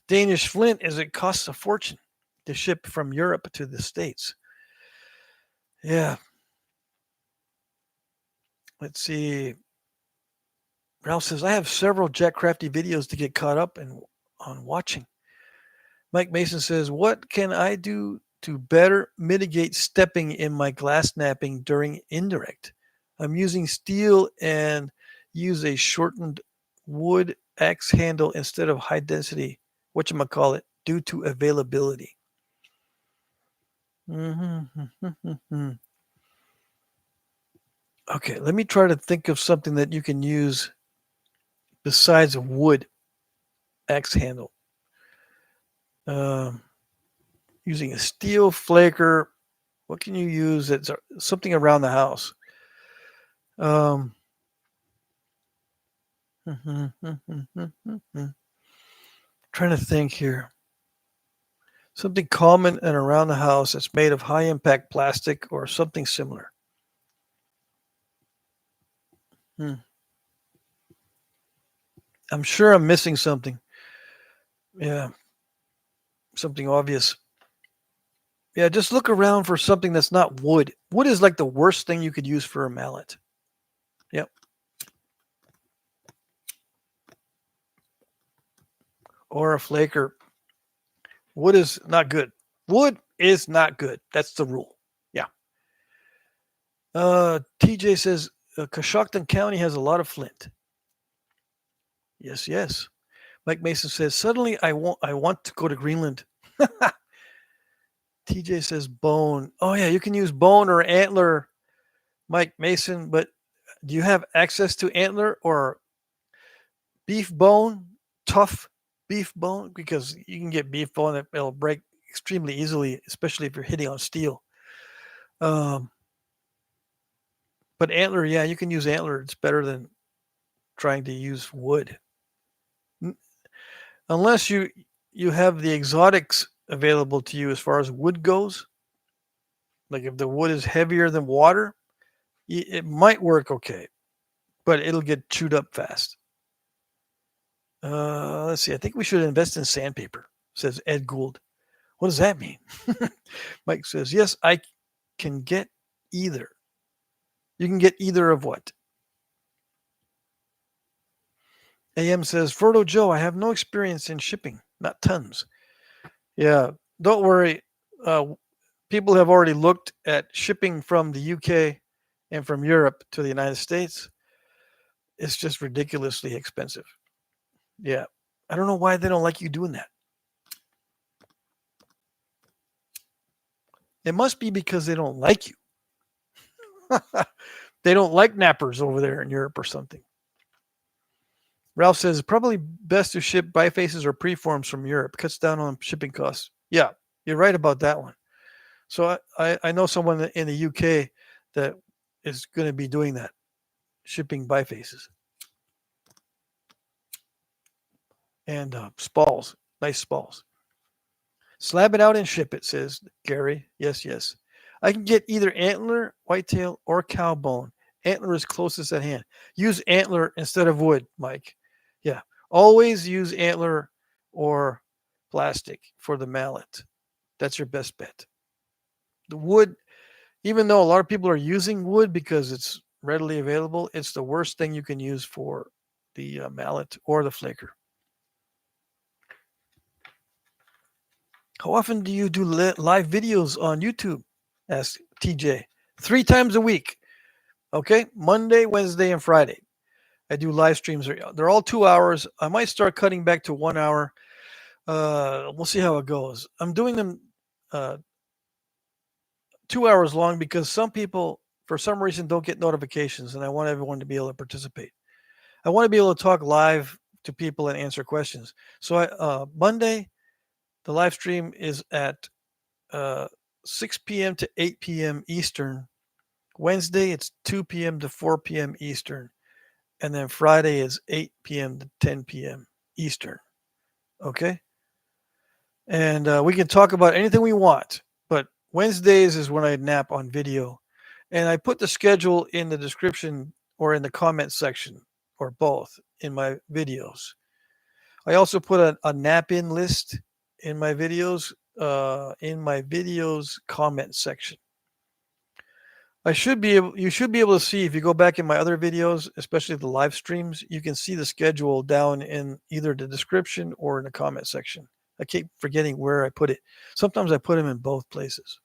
Danish flint is it costs a fortune to ship from Europe to the States. Yeah. Let's see. Ralph says, I have several Jack Crafty videos to get caught up on watching. Mike Mason says, what can I do to better mitigate stepping in my glass snapping during indirect? I'm using steel and use a shortened wood axe handle instead of high density, whatchamacallit, due to availability. Okay, let me try to think of something that you can use besides a wood axe handle. Um, Using a steel flaker. What can you use that's something around the house? Trying to think here. Something common and around the house that's made of high impact plastic or something similar. I'm sure I'm missing something. Yeah, something obvious. Yeah, just look around for something that's not wood. Wood is like the worst thing you could use for a mallet. Yep. Or a flaker. Wood is not good. Wood is not good. That's the rule. Yeah. TJ says Coshocton County has a lot of flint. Yes, yes. Mike Mason says suddenly I want to go to Greenland. TJ says bone. Oh yeah, you can use bone or antler, Mike Mason. But do you have access to antler or beef bone? Tough beef bone, because you can get beef bone that will break extremely easily, especially if you're hitting on steel. Um, but antler, yeah, you can use antler. It's better than trying to use wood, unless you have the exotics available to you as far as wood goes. Like if the wood is heavier than water, it might work okay, but it'll get chewed up fast. Let's see. I think we should invest in sandpaper, says Ed Gould. What does that mean? Mike says, yes, I can get either. You can get either of what? AM says, Frodo Joe, I have no experience in shipping, not tons. Yeah, don't worry. Uh, People have already looked at shipping from the UK and from Europe to the United States. It's just ridiculously expensive. Yeah. I don't know why they don't like you doing that. It must be because they don't like you. They don't like nappers over there in Europe or something. Ralph says probably best to ship bifaces or preforms from Europe. Cuts down on shipping costs. Yeah, you're right about that one. So I know someone in the UK that is going to be doing that, shipping bifaces and spalls, nice spalls. Slab it out and ship it, says Gary. Yes, yes. I can get either antler, whitetail, or cow bone. Antler is closest at hand. Use antler instead of wood, Mike. Yeah. Always use antler or plastic for the mallet. That's your best bet. The wood, even though a lot of people are using wood because it's readily available, it's the worst thing you can use for the mallet or the flaker. How often do you do live videos on YouTube? Asked TJ. 3 times a week. Okay, Monday, Wednesday, and Friday. I do live streams. They're all 2 hours. I might start cutting back to 1 hour. We'll see how it goes. I'm doing them uh, 2 hours long because some people, for some reason, don't get notifications, and I want everyone to be able to participate. I want to be able to talk live to people and answer questions. So Monday, the live stream is at uh, 6 p.m. to 8 p.m. Eastern. Wednesday, it's 2 p.m. to 4 p.m. Eastern. And then Friday is 8 p.m. to 10 p.m. Eastern. Okay? And we can talk about anything we want. But Wednesdays is when I nap on video. And I put the schedule in the description or in the comment section or both in my videos. I also put a nap in list in my videos comment section. You should be able to see if you go back in my other videos, especially the live streams, you can see the schedule down in either the description or in the comment section. I keep forgetting where I put it. Sometimes I put them in both places.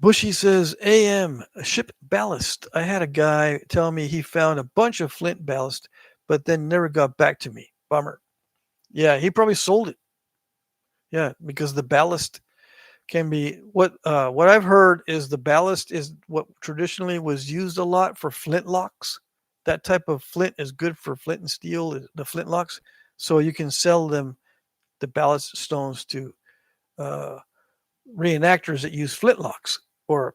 Bushy says, AM, ship ballast. I had a guy tell me he found a bunch of flint ballast, but then never got back to me. Bummer. Yeah, he probably sold it. Yeah, because the ballast can be what I've heard is the ballast is what traditionally was used a lot for flintlocks. That type of flint is good for flint and steel, the flintlocks. So you can sell them the ballast stones to uh, reenactors that use flintlocks, or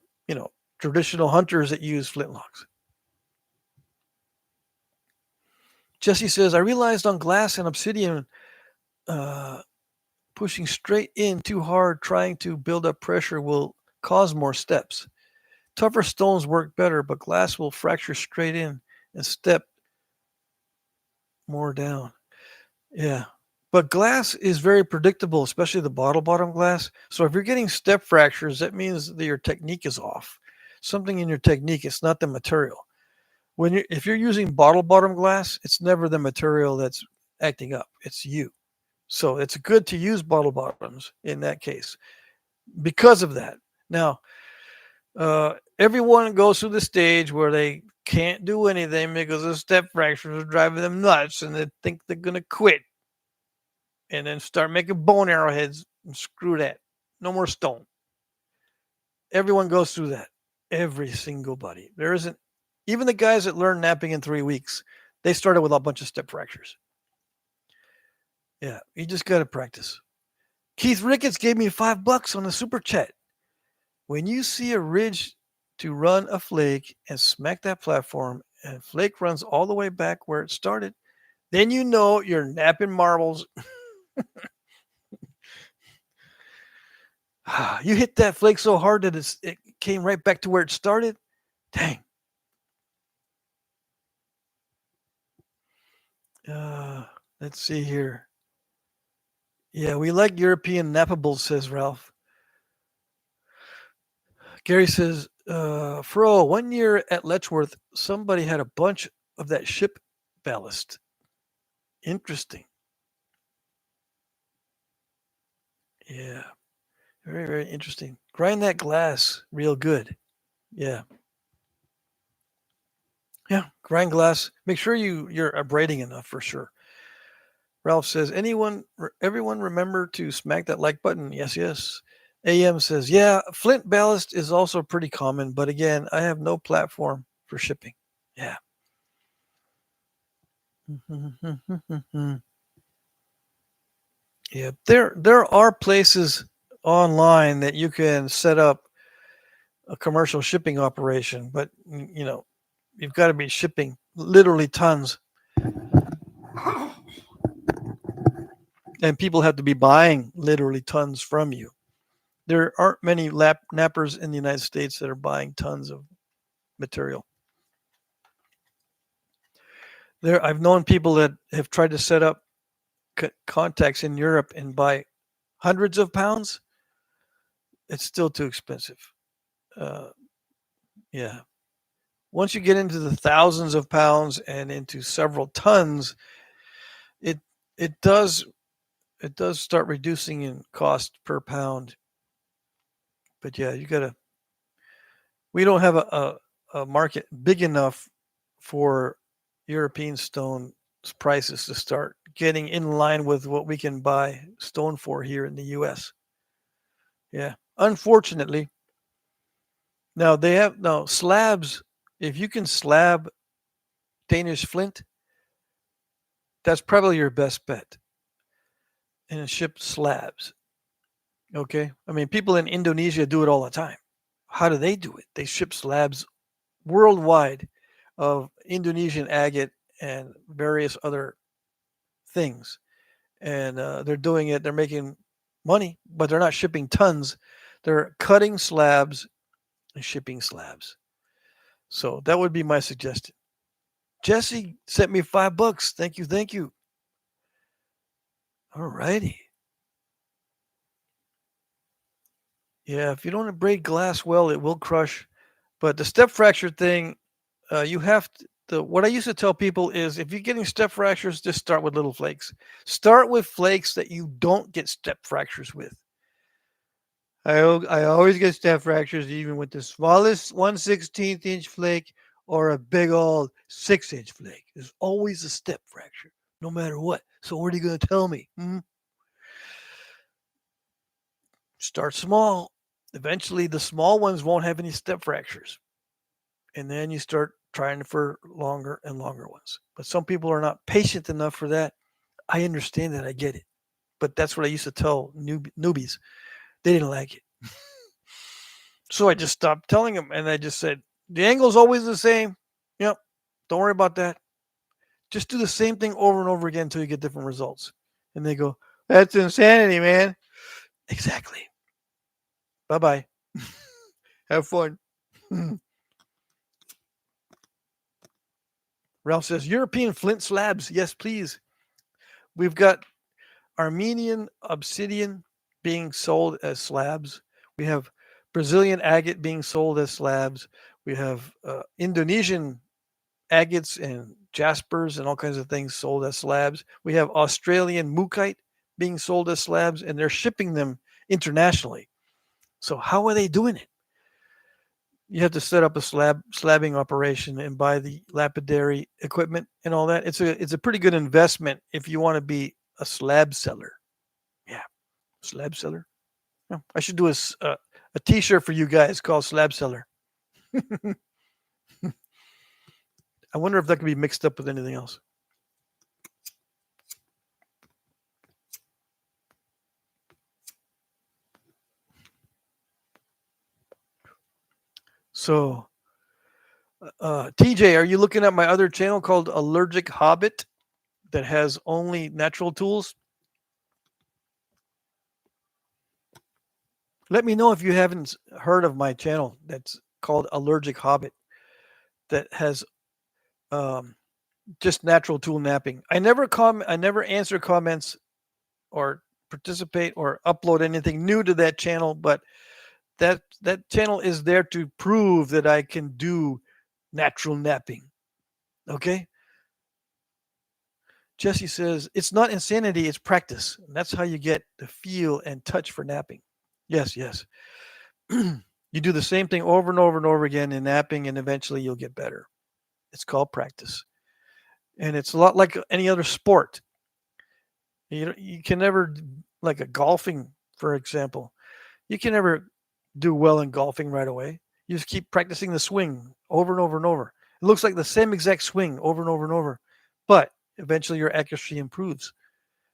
traditional hunters that use flintlocks. Jesse says, I realized on glass and obsidian, pushing straight in too hard, trying to build up pressure will cause more steps. Tougher stones work better, but glass will fracture straight in and step more down. Yeah. But glass is very predictable, especially the bottle bottom glass. So if you're getting step fractures, that means that your technique is off. Something in your technique, it's not the material. If you're using bottle bottom glass, it's never the material that's acting up. It's you. So it's good to use bottle bottoms in that case because of that. Now, everyone goes through the stage where they can't do anything because the step fractures are driving them nuts and they think they're going to quit and then start making bone arrowheads and screw that. No more stone. Everyone goes through that. Every single buddy. There isn't, even the guys that learn napping in 3 weeks, they started with a bunch of step fractures. Yeah, you just got to practice. Keith Ricketts gave me $5 on the super chat. When you see a ridge to run a flake and smack that platform and flake runs all the way back where it started, then you know you're napping marbles. You hit that flake so hard that it came right back to where it started. Dang. Let's see here. Yeah, we like European nappables, says Ralph. Gary says, Fro, 1 year at Letchworth, somebody had a bunch of that ship ballast. Interesting. Yeah. Very, very interesting. Grind that glass real good. Yeah. Yeah. Grind glass. Make sure you're abrading enough for sure. Ralph says, everyone remember to smack that like button. Yes, yes. AM says, yeah, flint ballast is also pretty common, but again, I have no platform for shipping. Yeah. Yeah. There are places online that you can set up a commercial shipping operation, but you've got to be shipping literally tons. And people have to be buying literally tons from you. There aren't many nappers in the United States that are buying tons of material. I've known people that have tried to set up contacts in Europe and buy hundreds of pounds. It's still too expensive. Uh, yeah. Once you get into the thousands of pounds and into several tons, it it does start reducing in cost per pound. But yeah, you gotta. We don't have a market big enough for European stone prices to start getting in line with what we can buy stone for here in the U.S. Yeah, unfortunately. Now they have slabs. If you can slab Danish flint, that's probably your best bet. And ship slabs. Okay, I mean people in Indonesia do it all the time. How do they do it? They ship slabs worldwide of Indonesian agate and various other things. And they're doing it, they're making money, but they're not shipping tons. They're cutting slabs and shipping slabs. So that would be my suggestion. Jesse sent me $5. Thank you. Thank you. All righty. Yeah, if you don't abrade glass well, it will crush. But the step fracture thing, you have to, what I used to tell people is if you're getting step fractures, just start with little flakes. Start with flakes that you don't get step fractures with. I always get step fractures even with the smallest 1/16 inch flake or a big old 6-inch flake. There's always a step fracture, no matter what. So what are you going to tell me? Start small. Eventually, the small ones won't have any step fractures. And then you start trying for longer and longer ones. But some people are not patient enough for that. I understand that. I get it. But that's what I used to tell newbies. They didn't like it. So I just stopped telling them and I just said, the angle's always the same. Yep. Don't worry about that. Just do the same thing over and over again until you get different results. And they go, that's insanity, man. Exactly. Bye bye. Have fun. Ralph says, European flint slabs. Yes, please. We've got Armenian obsidian being sold as slabs. We have Brazilian agate being sold as slabs. We have Indonesian agates and jaspers and all kinds of things sold as slabs. We have Australian mookaite being sold as slabs, and they're shipping them internationally. So how are they doing it? You have to set up a slabbing operation and buy the lapidary equipment and all that. It's a pretty good investment if you want to be a slab seller. Yeah, slab seller. Yeah, I should do a T-shirt for you guys called Slab Seller. I wonder if that could be mixed up with anything else. So, TJ, are you looking at my other channel called Allergic Hobbit that has only natural tools? Let me know if you haven't heard of my channel that's called Allergic Hobbit that has um, just natural tool napping. I never answer comments or participate or upload anything new to that channel, but that channel is there to prove that I can do natural napping. Okay? Jesse says it's not insanity, it's practice. And that's how you get the feel and touch for napping. Yes, yes. You do the same thing over and over and over again in napping, and eventually you'll get better. It's called practice. And it's a lot like any other sport. You can never, like a golfing, for example, you can never do well in golfing right away. You just keep practicing the swing over and over and over. It looks like the same exact swing over and over and over, but eventually your accuracy improves.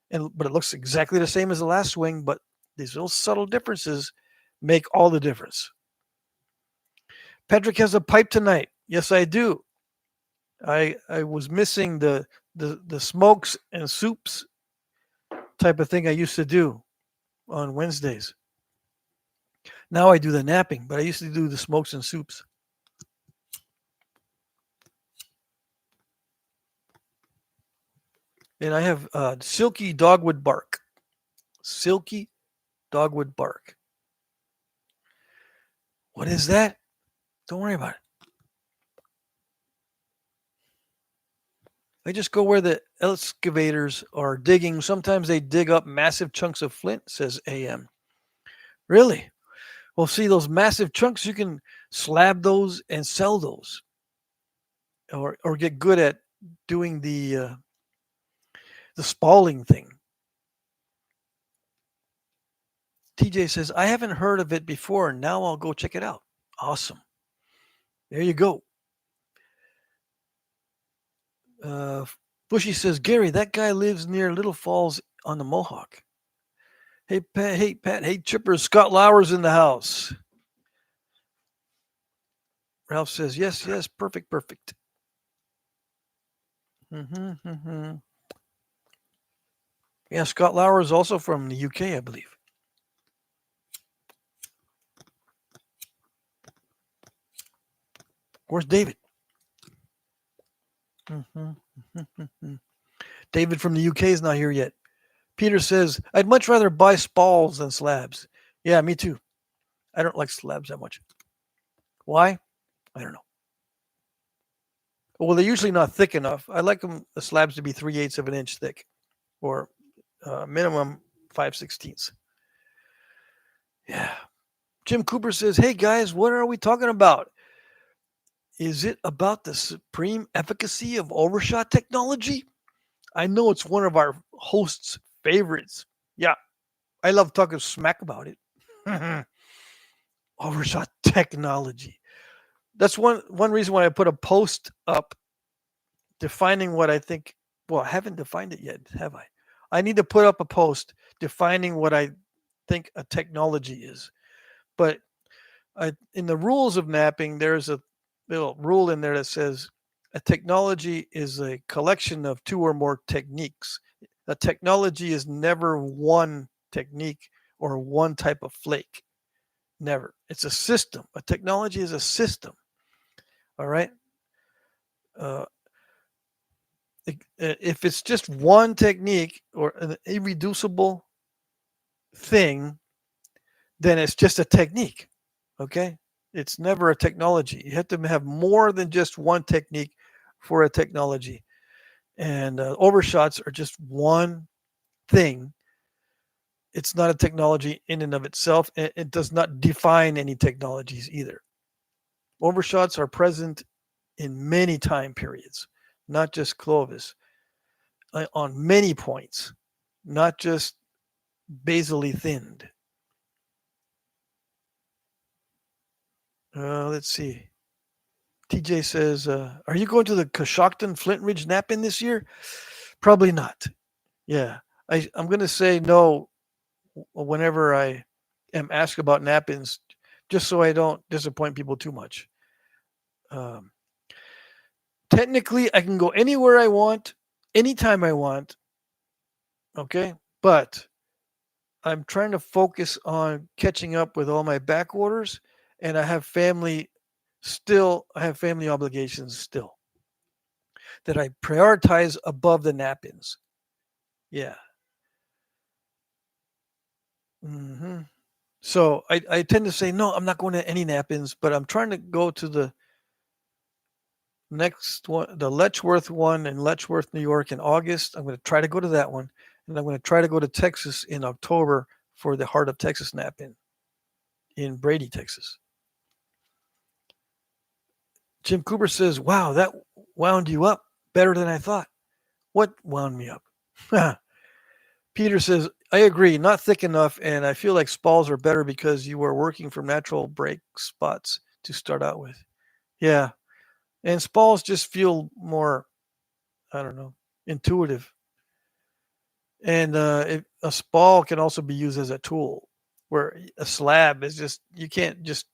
But it looks exactly the same as the last swing, but these little subtle differences make all the difference. Patrick has a pipe tonight. Yes, I do. I was missing the smokes and soups type of thing I used to do on Wednesdays. Now I do the napping, but I used to do the smokes and soups. And I have silky dogwood bark. Silky dogwood bark. What is that? Don't worry about it. I just go where the excavators are digging. Sometimes they dig up massive chunks of flint, says AM. Really? Well, see, those massive chunks, you can slab those and sell those. Or get good at doing the spalling thing. TJ says, I haven't heard of it before. Now I'll go check it out. Awesome. There you go. Bushy says, Gary, that guy lives near Little Falls on the Mohawk. Hey, Pat. Hey, Chipper. Scott Lauer's in the house. Ralph says, yes, perfect. Mm-hmm. Yeah, Scott Lauer is also from the UK, I believe. Where's David? Mm-hmm. David from the UK is not here yet. Peter says, I'd much rather buy spalls than slabs. Yeah, me too. I don't like slabs that much. Why? I don't know. Well, they're usually not thick enough. I like the slabs to be 3/8 of an inch thick, or minimum 5/16. Yeah. Jim Cooper says, hey guys, what are we talking about? Is it about the supreme efficacy of overshot technology? I know it's one of our hosts' favorites. Yeah, I love talking smack about it. Overshot technology. That's one reason why I put a post up defining what I think. Well, I haven't defined it yet, have I? I need to put up a post defining what I think a technology is. But in the rules of napping, there's a little rule in there that says a technology is a collection of two or more techniques. A technology is never one technique or one type of flake. Never. It's a system. A technology is a system. All right. Uh, If it's just one technique or an irreducible thing, then it's just a technique. Okay? It's never a technology. You have to have more than just one technique for a technology. And overshots are just one thing. It's not a technology in and of itself. It does not define any technologies either. Overshots are present in many time periods, not just Clovis, on many points, not just basally thinned. Let's see. TJ says, "Are you going to the Coshocton Flint Ridge Nap-In this year?" Probably not. Yeah, I'm going to say no whenever I am asked about nap-ins, just so I don't disappoint people too much. Um, Technically, I can go anywhere I want, anytime I want. Okay, but I'm trying to focus on catching up with all my back orders, and I have family still. I have family obligations still that I prioritize above the nap-ins. Yeah. hmm So I tend to say no. I'm not going to any nap-ins, but I'm trying to go to the next one, the Letchworth one in Letchworth, New York, in August. I'm going to try to go to that one, and I'm going to try to go to Texas in October for the Heart of Texas nap-in Brady, Texas. Jim Cooper says, "Wow, that wound you up better than I thought." What wound me up? Peter says, "I agree, not thick enough, and I feel like spalls are better because you were working from natural break spots to start out with." Yeah, and spalls just feel more, I don't know, intuitive. And a spall can also be used as a tool, where a slab is just, you can't just,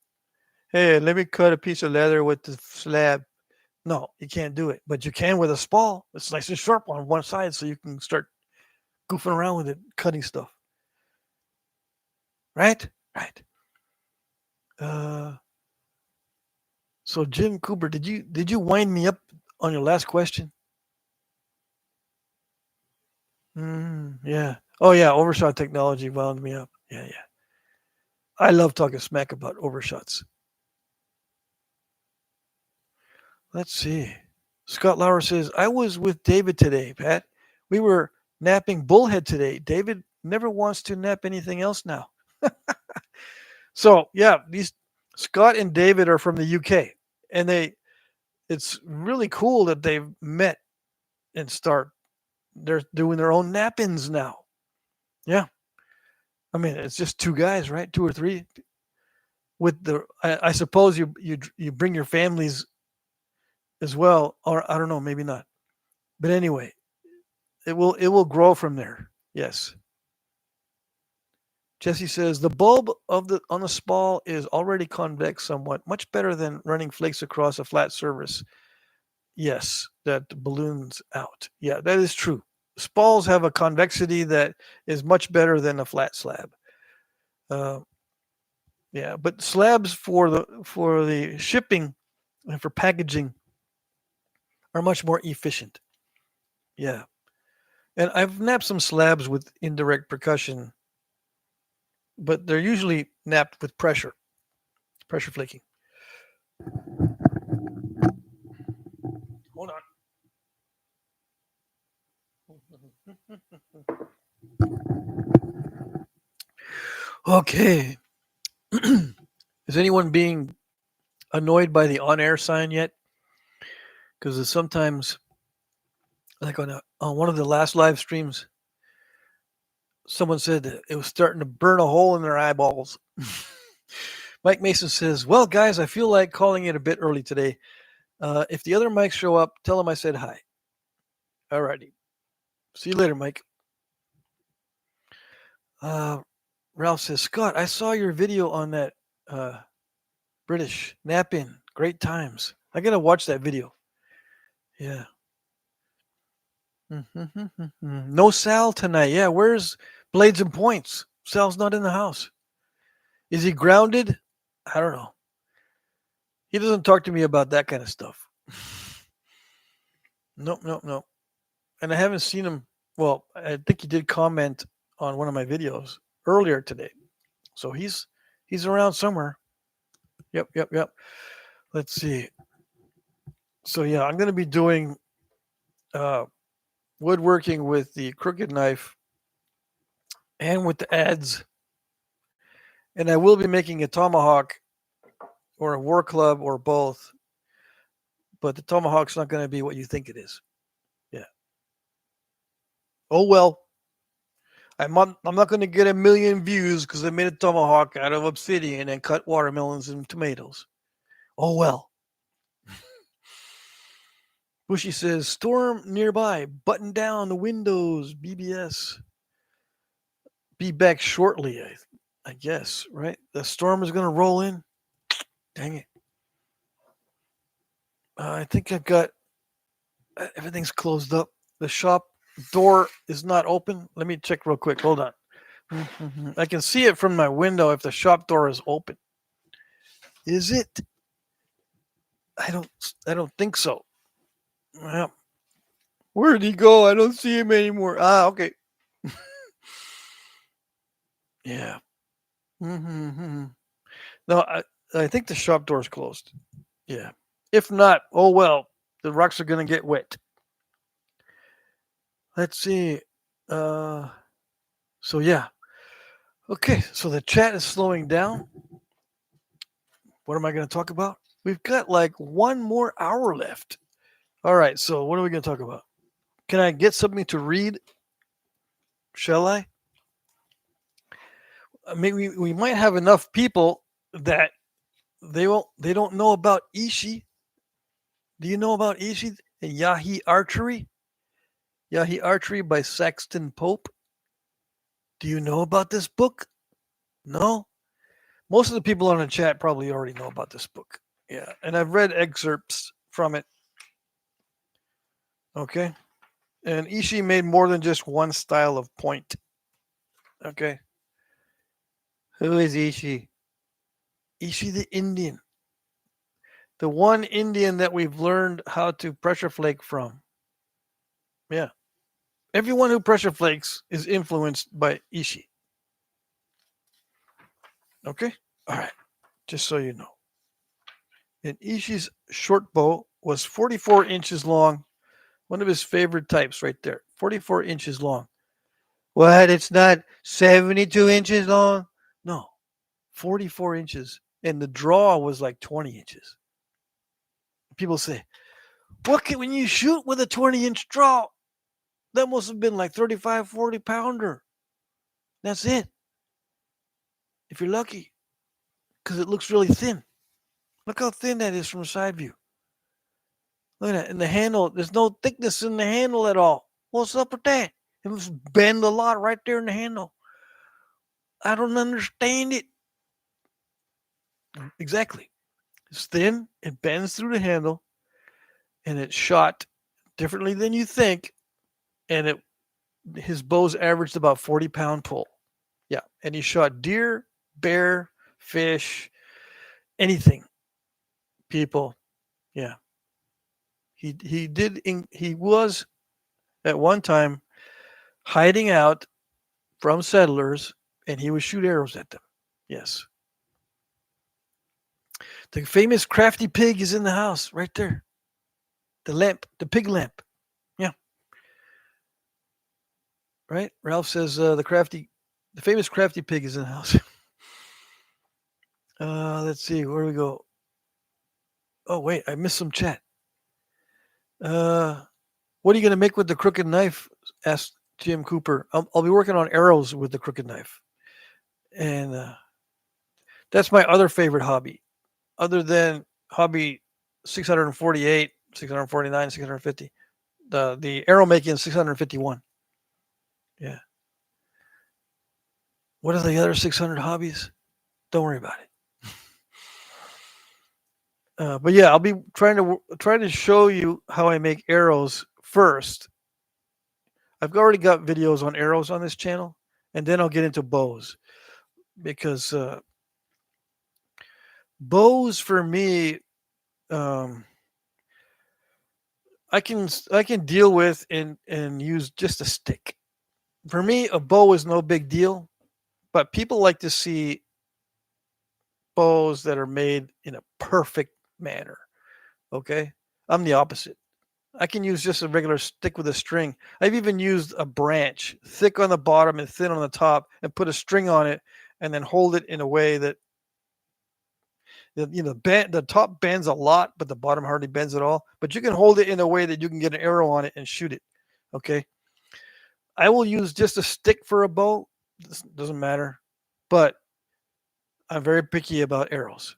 hey, let me cut a piece of leather with the slab. No, you can't do it, but you can with a spall. It's nice and sharp on one side, so you can start goofing around with it, cutting stuff. Right? Right. Uh, so Jim Cooper, did you wind me up on your last question? Yeah. Oh yeah, overshot technology wound me up. Yeah, yeah. I love talking smack about overshots. Let's see. Scott Lauer says, I was with David today, Pat. We were napping bullhead today. David never wants to nap anything else now. So yeah, these Scott and David are from the UK, and it's really cool that they've met and they're doing their own nap-ins now. Yeah. I mean, it's just two guys, right? Two or three with I suppose you bring your families as well, or I don't know, maybe not. But anyway, it will grow from there. Yes. Jesse says the bulb of the on the spall is already convex somewhat, much better than running flakes across a flat surface. Yes, that balloons out. Yeah, that is true. Spalls have a convexity that is much better than a flat slab. Uh, yeah, but slabs for the shipping and for packaging are much more efficient. Yeah, and I've napped some slabs with indirect percussion, but they're usually napped with pressure flaking. Hold on. Okay. Is anyone being annoyed by the on-air sign yet? Because sometimes, like on one of the last live streams, someone said that it was starting to burn a hole in their eyeballs. Mike Mason says, "Well, guys, I feel like calling it a bit early today. If the other mics show up, tell them I said hi." Alrighty. See you later, Mike. Uh, Ralph says, "Scott, I saw your video on that uh, British nap-in. Great times. I gotta watch that video." Yeah. No Sal tonight. Yeah, where's Blades and Points? Sal's not in the house. Is he grounded? I don't know. He doesn't talk to me about that kind of stuff. Nope, nope, nope. and I haven't seen him. Well, I think he did comment on one of my videos earlier today, so he's around somewhere. Yep, yep, yep. Let's see. So yeah, I'm going to be doing uh, woodworking with the crooked knife and with the adze, and I will be making a tomahawk or a war club or both. But the tomahawk's not going to be what you think it is. Yeah. Oh well. I'm not going to get a million views because I made a tomahawk out of obsidian and cut watermelons and tomatoes. Oh well. Bushy says, storm nearby, button down the windows, BBS. Be back shortly, I guess, right? The storm is going to roll in. Dang it. I think I've got everything's closed up. The shop door is not open. Let me check real quick. Hold on. I can see it from my window if the shop door is open. Is it? I don't. I don't think so. Well, where did he go? I don't see him anymore. Ah, okay. Yeah. Mm-hmm. No, I think the shop door is closed. Yeah. If not, oh well. The rocks are gonna get wet. Let's see. Uh. So yeah. Okay. So the chat is slowing down. What am I going to talk about? We've got like one more hour left. All right. So what are we going to talk about? Can I get something to read? Shall I? Maybe we might have enough people that they don't know about Ishi. Do you know about Ishi and Yahi Archery? Yahi Archery by Saxton Pope. Do you know about this book? No? Most of the people on the chat probably already know about this book. Yeah. And I've read excerpts from it. Okay. And Ishii made more than just one style of point. Okay. Who is Ishii? Ishii the Indian. The one Indian that we've learned how to pressure flake from. Yeah. Everyone who pressure flakes is influenced by Ishii. Okay? All right. Just so you know. And Ishii's short bow was 44 inches long. One of his favorite types right there. 44 inches long. What? It's not 72 inches long? No. 44 inches. And the draw was like 20 inches. People say, when you shoot with a 20-inch draw, that must have been like 35, 40 pounder. That's it. If you're lucky, because it looks really thin. Look how thin that is from side view. Look at that. And the handle, there's no thickness in the handle at all. What's up with that? It must bend a lot right there in the handle. I don't understand it. Exactly. It's thin, it bends through the handle, and it's shot differently than you think. And his bows averaged about 40-pound pull. Yeah. And he shot deer, bear, fish, anything. People. Yeah. He was at one time hiding out from settlers and he would shoot arrows at them. Yes. The famous crafty pig is in the house right there. The lamp, the pig lamp. Yeah. Right? Ralph says the famous crafty pig is in the house. Let's see, where do we go? Oh wait, I missed some chat. What are you going to make with the crooked knife? Asked Jim Cooper. I'll be working on arrows with the crooked knife. And that's my other favorite hobby, other than hobby 648, 649, 650. The arrow making is 651. Yeah. What are the other 600 hobbies? Don't worry about it. But yeah, I'll be trying to show you how I make arrows first. I've already got videos on arrows on this channel, and then I'll get into bows because bows for me, um, I can deal with and use just a stick. For me, a bow is no big deal, but people like to see bows that are made in a perfect manner. Okay, I'm the opposite. I can use just a regular stick with a string. I've even used a branch, thick on the bottom and thin on the top, and put a string on it, and then hold it in a way that the top bends a lot, but the bottom hardly bends at all. But you can hold it in a way that you can get an arrow on it and shoot it. Okay, I will use just a stick for a bow. This doesn't matter, but I'm very picky about arrows.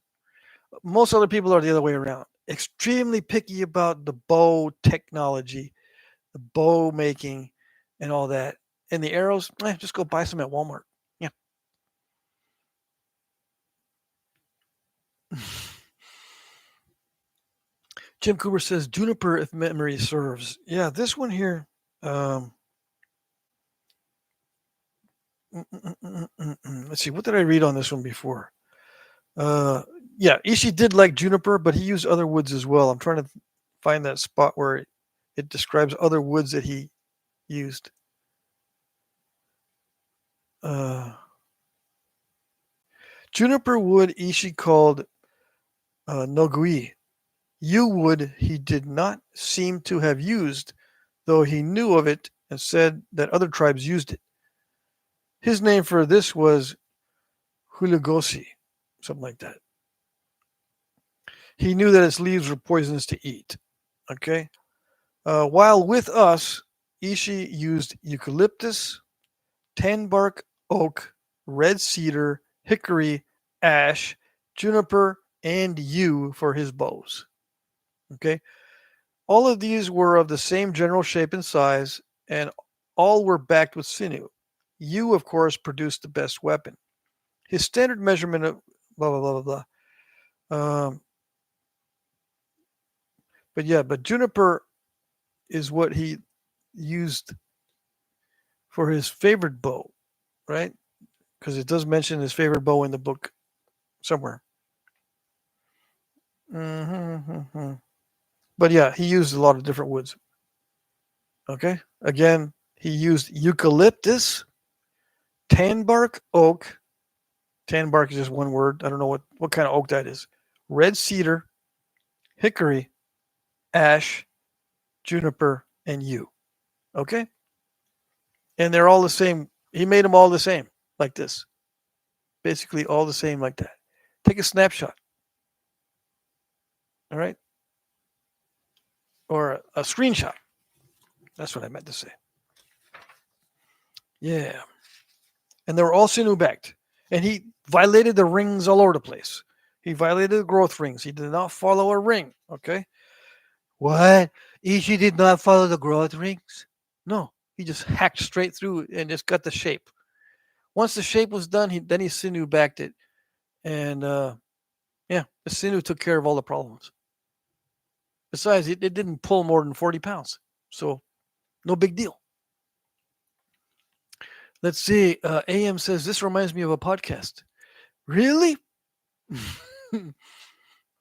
Most other people are the other way around. Extremely picky about the bow technology, the bow making, and all that. And the arrows, just go buy some at Walmart. Yeah. Jim Cooper says juniper, if memory serves. Yeah, this one here. Um, let's see. What did I read on this one before? Uh, yeah, Ishii did like juniper, but he used other woods as well. I'm trying to find that spot where it describes other woods that he used. Uh, Juniper wood Ishii called nogui. Yew wood he did not seem to have used, though he knew of it and said that other tribes used it. His name for this was huligosi, something like that. He knew that its leaves were poisonous to eat. Okay. While with us, Ishii used eucalyptus, tan bark oak, red cedar, hickory, ash, juniper, and yew for his bows. Okay. All of these were of the same general shape and size, and all were backed with sinew. Yew, of course, produced the best weapon. His standard measurement of blah, blah, blah, blah, blah. But juniper is what he used for his favorite bow, right? Because it does mention his favorite bow in the book somewhere. Mm-hmm. But yeah, he used a lot of different woods. Okay. Again, he used eucalyptus, tan bark oak. Tan bark is just one word. I don't know what kind of oak that is. Red cedar, hickory, ash, juniper, and yew. Okay. And they're all the same. He made them all the same, like this. Basically, all the same, like that. Take a snapshot. All right. Or a screenshot. That's what I meant to say. Yeah. And they were all sinew backed. And he violated the rings all over the place. He violated the growth rings. He did not follow a ring. Okay. What? Ishii did not follow the growth rings? No. He just hacked straight through and just got the shape. Once the shape was done, he sinew backed it. And yeah, the sinew took care of all the problems. Besides, it didn't pull more than 40 pounds. So no big deal. Let's see. AM says, this reminds me of a podcast. Really?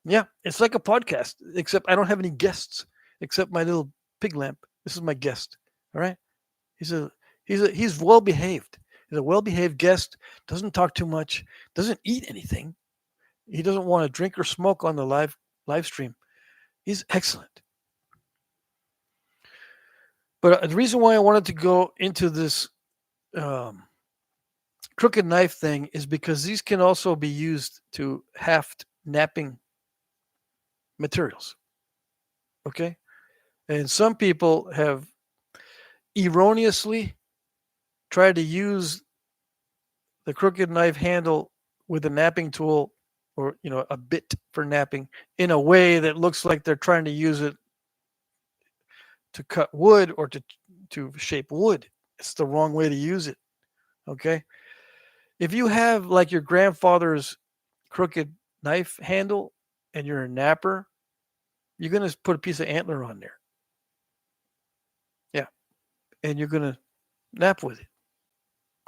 Yeah, it's like a podcast, except I don't have any guests except my little pig lamp. This is my guest. All right. He's well behaved. He's a well behaved guest, doesn't talk too much, doesn't eat anything. He doesn't want to drink or smoke on the live stream. He's excellent. But the reason why I wanted to go into this um, crooked knife thing is because these can also be used to haft knapping materials. Okay. And some people have erroneously tried to use the crooked knife handle with a knapping tool or a bit for knapping in a way that looks like they're trying to use it to cut wood or to shape wood. It's the wrong way to use it. Okay. If you have like your grandfather's crooked knife handle and you're a napper, you're going to put a piece of antler on there. Yeah. And you're going to nap with it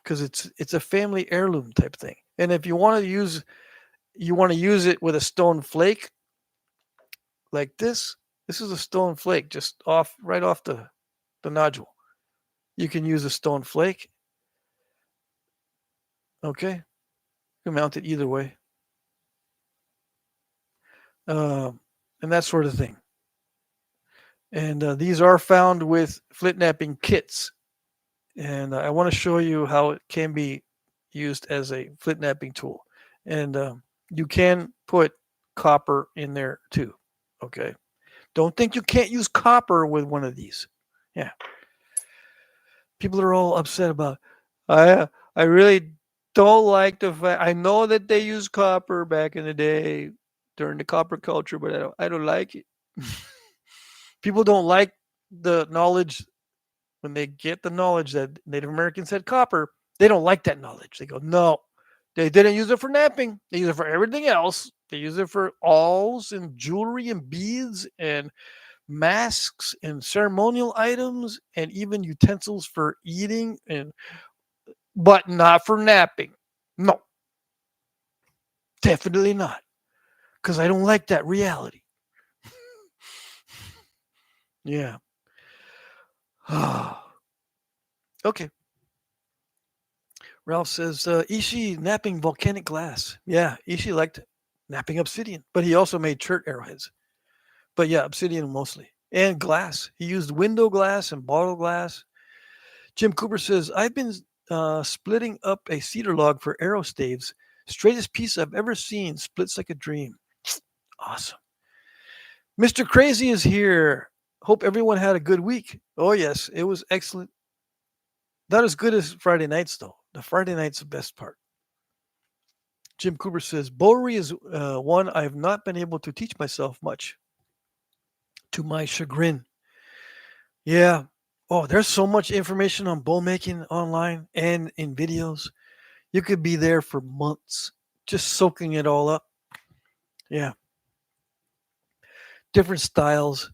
because it's a family heirloom type thing. And if you want to use it with a stone flake like this This is a stone flake, just right off the nodule. You can use a stone flake. Okay, you can mount it either way, and that sort of thing. And these are found with flint knapping kits. And I want to show you how it can be used as a flint knapping tool. And you can put copper in there too. Okay. Don't think you can't use copper with one of these. Yeah. People are all upset about. I really don't like the fact. I know that they used copper back in the day during the copper culture, but I don't like it. People don't like the knowledge when they get the knowledge that Native Americans had copper. They don't like that knowledge. They go, no, they didn't use it for knapping. They use it for everything else. They use it for awls and jewelry and beads and masks and ceremonial items and even utensils for eating but not for knapping. No, definitely not. Because I don't like that reality. Yeah. Okay. Ralph says, Ishii knapping volcanic glass. Yeah, Ishii liked knapping obsidian, but he also made chert arrowheads. But yeah, obsidian mostly. And glass. He used window glass and bottle glass. Jim Cooper says, I've been splitting up a cedar log for arrow staves. Straightest piece I've ever seen. Splits like a dream. Awesome. Mr. Crazy is here. Hope everyone had a good week. Oh, yes, it was excellent. Not as good as Friday nights, though. The Friday night's the best part. Jim Cooper says, Bowery is one I've not been able to teach myself much, to my chagrin. Yeah. Oh, there's so much information on bow making online and in videos. You could be there for months just soaking it all up. Yeah. Different styles.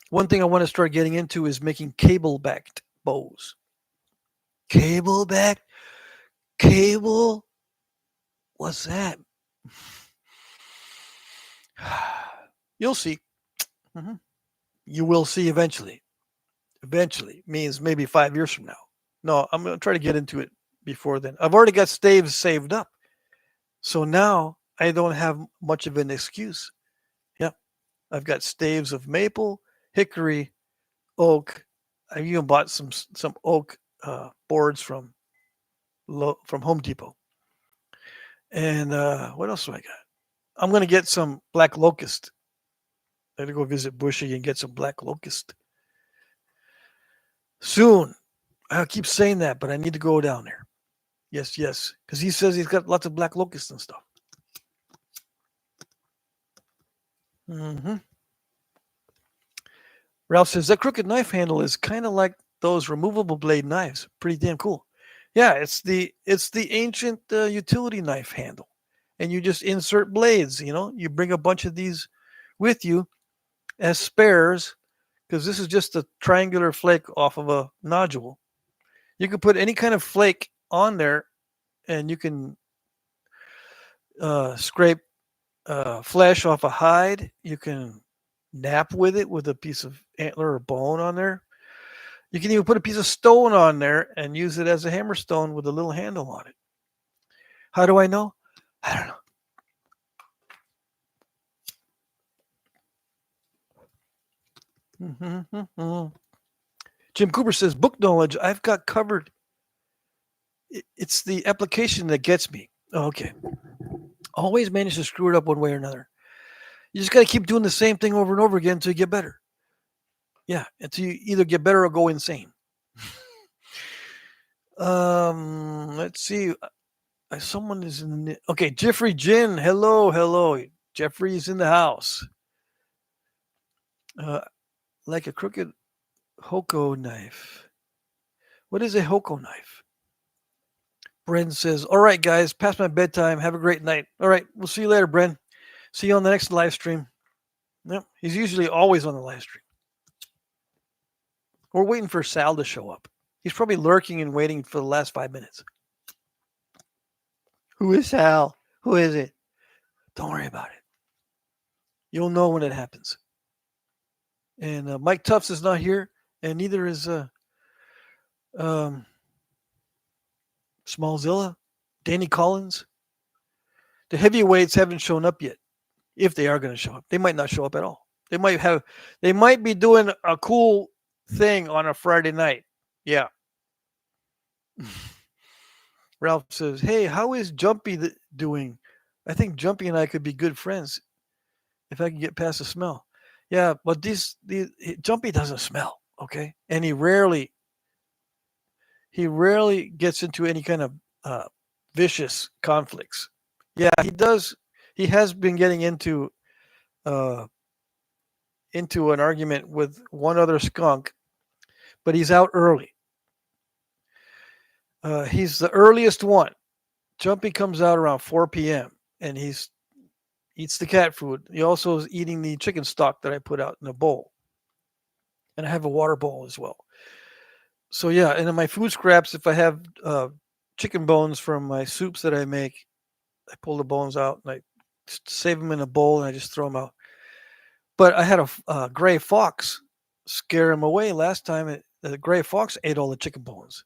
One thing I want to start getting into is making cable backed bows. Cable back? Cable? What's that? You'll see. Mhm. You will see eventually. Eventually means maybe 5 years from now. No, I'm going to try to get into it before then. I've already got staves saved up. So now I don't have much of an excuse. Yep. I've got staves of maple, hickory, oak. I even bought some oak boards from Home Depot. And what else do I got? I'm going to get some black locust. I'm going to go visit Bushy and get some black locust soon. I keep saying that, but I need to go down there. Yes, yes. Because he says he's got lots of black locusts and stuff. Hmm. Ralph says that crooked knife handle is kind of like those removable blade knives. Pretty damn cool. Yeah, it's the ancient utility knife handle, and you just insert blades. You bring a bunch of these with you as spares because this is just a triangular flake off of a nodule. You can put any kind of flake on there, and you can scrape flesh off a hide. You can nap with it with a piece of antler or bone on there. You can even put a piece of stone on there and use it as a hammer stone with a little handle on it. How do I know? I don't know. Jim Cooper says, book knowledge I've got covered. It's the application that gets me. Oh, okay. Always manage to screw it up one way or another. You just got to keep doing the same thing over and over again until you get better. Yeah, until you either get better or go insane. Let's see. Someone is in the. Okay, Jeffrey Jin. Hello, hello. Jeffrey is in the house. Like a crooked Hoko knife. What is a Hoko knife? Bren says, all right, guys, past my bedtime. Have a great night. All right, we'll see you later, Bren. See you on the next live stream. Yep, he's usually always on the live stream. We're waiting for Sal to show up. He's probably lurking and waiting for the last 5 minutes. Who is Sal? Who is it? Don't worry about it. You'll know when it happens. And Mike Tufts is not here, and neither is um, Smallzilla, Danny Collins. The heavyweights haven't shown up yet. If they are going to show up, they might not show up at all. They might be doing a cool thing on a Friday night. Yeah. Ralph says, "Hey, how is Jumpy doing? I think Jumpy and I could be good friends if I can get past the smell." Yeah, but these Jumpy doesn't smell, okay, and he rarely gets into any kind of uh, vicious conflicts. Yeah, he does. He has been getting uh, into an argument with one other skunk, but he's out early. He's the earliest one. Jumpy comes out around 4 p.m. and he's eats the cat food. He also is eating the chicken stock that I put out in a bowl, and I have a water bowl as well. So yeah, and in my food scraps, if I have chicken bones from my soups that I make, I pull the bones out and I save them in a bowl and I just throw them out. But I had a gray fox scare him away last time. The gray fox ate all the chicken bones.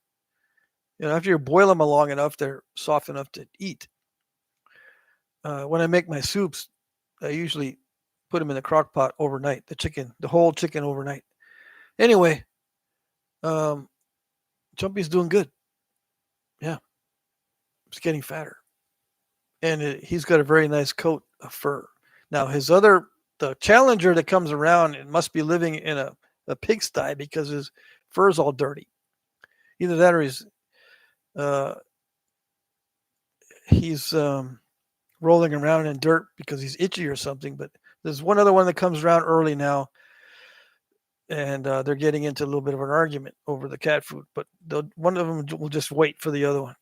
After you boil them long enough, they're soft enough to eat. When I make my soups, I usually put them in the crock pot overnight. The whole chicken overnight. Anyway, um, Jumpy's doing good. Yeah, he's getting fatter, and he's got a very nice coat of fur. Now the Challenger that comes around, it must be living in a pigsty because his fur's all dirty. Either that or uh, he's rolling around in dirt because he's itchy or something. But there's one other one that comes around early now, and they're getting into a little bit of an argument over the cat food. But one of them will just wait for the other one.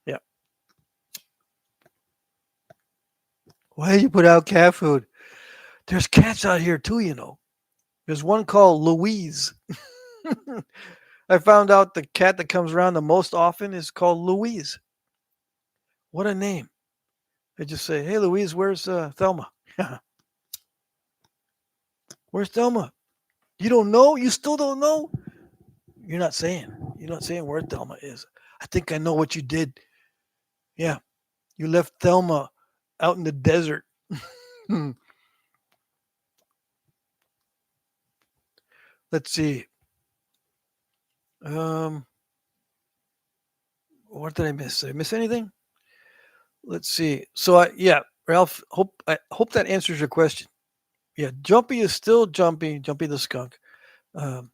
Yeah. Why did you put out cat food? There's cats out here too. There's one called Louise. I found out the cat that comes around the most often is called Louise. What a name. They just say, "Hey, Louise, where's Thelma?" Where's Thelma? You don't know? You still don't know? You're not saying. You're not saying where Thelma is. I think I know what you did. Yeah, you left Thelma out in the desert. Let's see. Um, what did I miss? Did I miss anything? Let's see. Yeah, Ralph. I hope that answers your question. Yeah, Jumpy is still Jumpy. Jumpy the skunk. Um,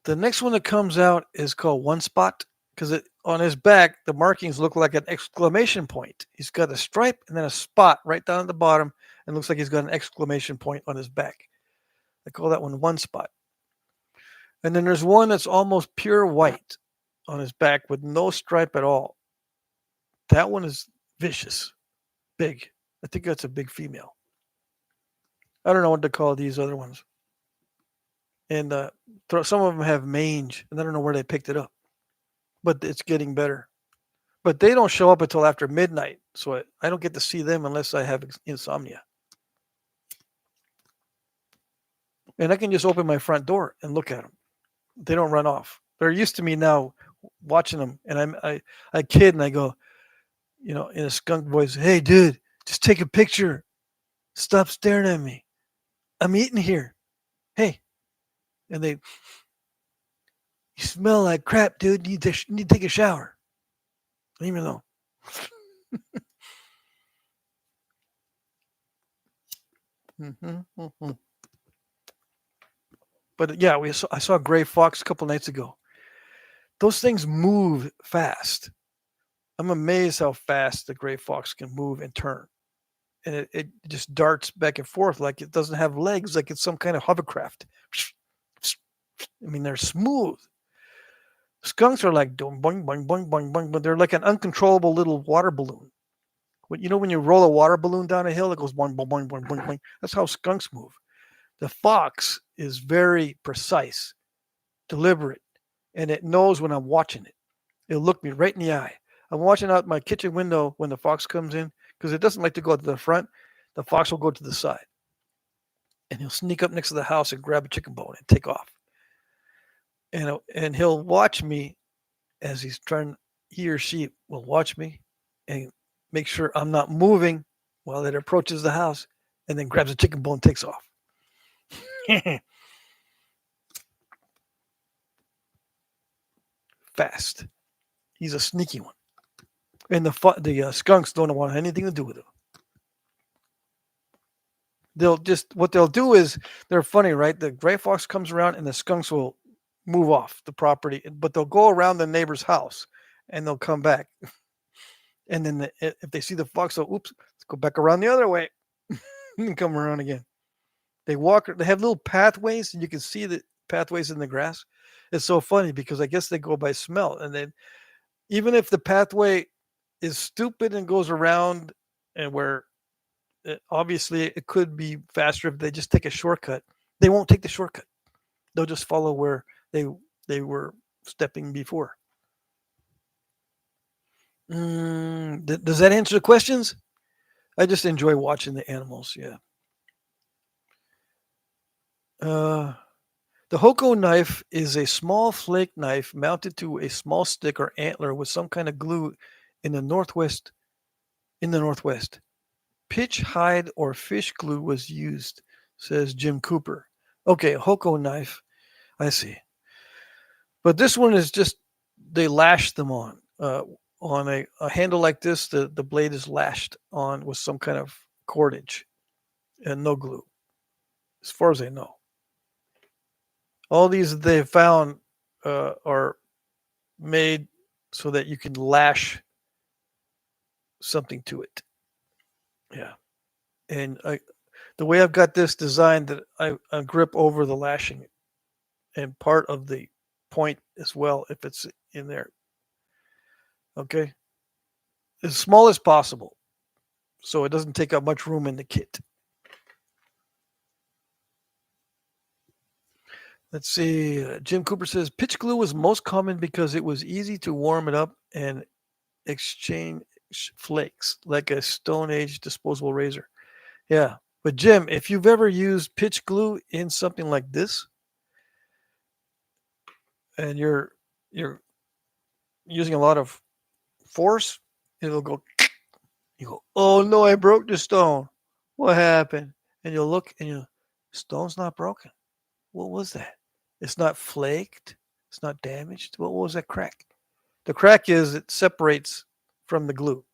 the next one that comes out is called One Spot because on his back the markings look like an exclamation point. He's got a stripe and then a spot right down at the bottom, and looks like he's got an exclamation point on his back. I call that one Spot. And then there's one that's almost pure white on his back with no stripe at all. That one is vicious, big. I think that's a big female. I don't know what to call these other ones. And some of them have mange, and I don't know where they picked it up, but it's getting better. But they don't show up until after midnight, so I don't get to see them unless I have insomnia. And I can just open my front door and look at them. They don't run off. They're used to me now watching them, and I kid and I go, in a skunk voice, "Hey, dude, just take a picture. Stop staring at me. I'm eating here. Hey," and they, "You smell like crap, dude. You need to take a shower." Even though. Mm-hmm. But yeah, I saw a gray fox a couple nights ago. Those things move fast. I'm amazed how fast the gray fox can move and turn. And it just darts back and forth like it doesn't have legs, like it's some kind of hovercraft. I mean, they're smooth. Skunks are like boing, boing, boing, boing, boing, but they're like an uncontrollable little water balloon. When you roll a water balloon down a hill, it goes boing, boing, boing, boing, boing, boing. That's how skunks move. The fox is very precise, deliberate, and it knows when I'm watching it. It'll look me right in the eye. I'm watching out my kitchen window when the fox comes in because it doesn't like to go to the front. the fox will go to the side and he'll sneak up next to the house and grab a chicken bone and take off. And he'll watch me as he or she will watch me and make sure I'm not moving while it approaches the house, and then grabs a chicken bone and takes off. Fast. He's a sneaky one. And the skunks don't want anything to do with him. What they'll do is, they're funny, right? The gray fox comes around and the skunks will move off the property, but they'll go around the neighbor's house and they'll come back. And then if they see the fox, they'll, oops, let's go back around the other way and come around again. They have little pathways, and you can see the pathways in the grass. It's so funny because I guess they go by smell. And then even if the pathway is stupid and goes around, and where obviously it could be faster if they just take a shortcut, they won't take the shortcut. They'll just follow where they were stepping before. Does that answer the questions? I just enjoy watching the animals. Yeah. The Hoko knife is a small flake knife mounted to a small stick or antler with some kind of glue in the northwest. Pitch, hide, or fish glue was used, says Jim Cooper. Okay, Hoko knife. I see. But this one is just, they lash them on. On a handle like this, the blade is lashed on with some kind of cordage and no glue, as far as I know. All these they found are made so that you can lash something to it. Yeah. And the way I've got this designed, that I grip over the lashing and part of the point as well, if it's in there. Okay. As small as possible, so it doesn't take up much room in the kit. Let's see. Jim Cooper says pitch glue was most common because it was easy to warm it up and exchange flakes like a Stone Age disposable razor. Yeah. But Jim, if you've ever used pitch glue in something like this, and you're using a lot of force, it'll go. You go, oh no, I broke the stone. What happened? And you'll look, and stone's not broken. What was that? It's not flaked. It's not damaged. What was that crack? The crack is it separates from the glue.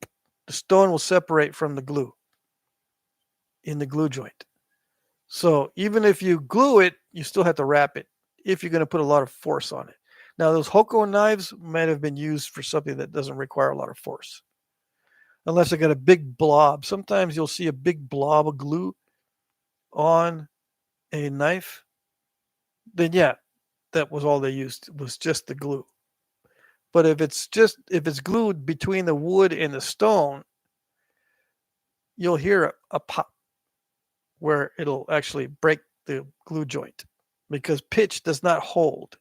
The stone will separate from the glue in the glue joint. So even if you glue it, you still have to wrap it if you're going to put a lot of force on it. Now, those Hoko knives might have been used for something that doesn't require a lot of force, unless they got a big blob. Sometimes you'll see a big blob of glue on a knife. Then yeah, that was all they used, was just the glue. But if it's glued between the wood and the stone, you'll hear a pop where it'll actually break the glue joint, because pitch does not hold.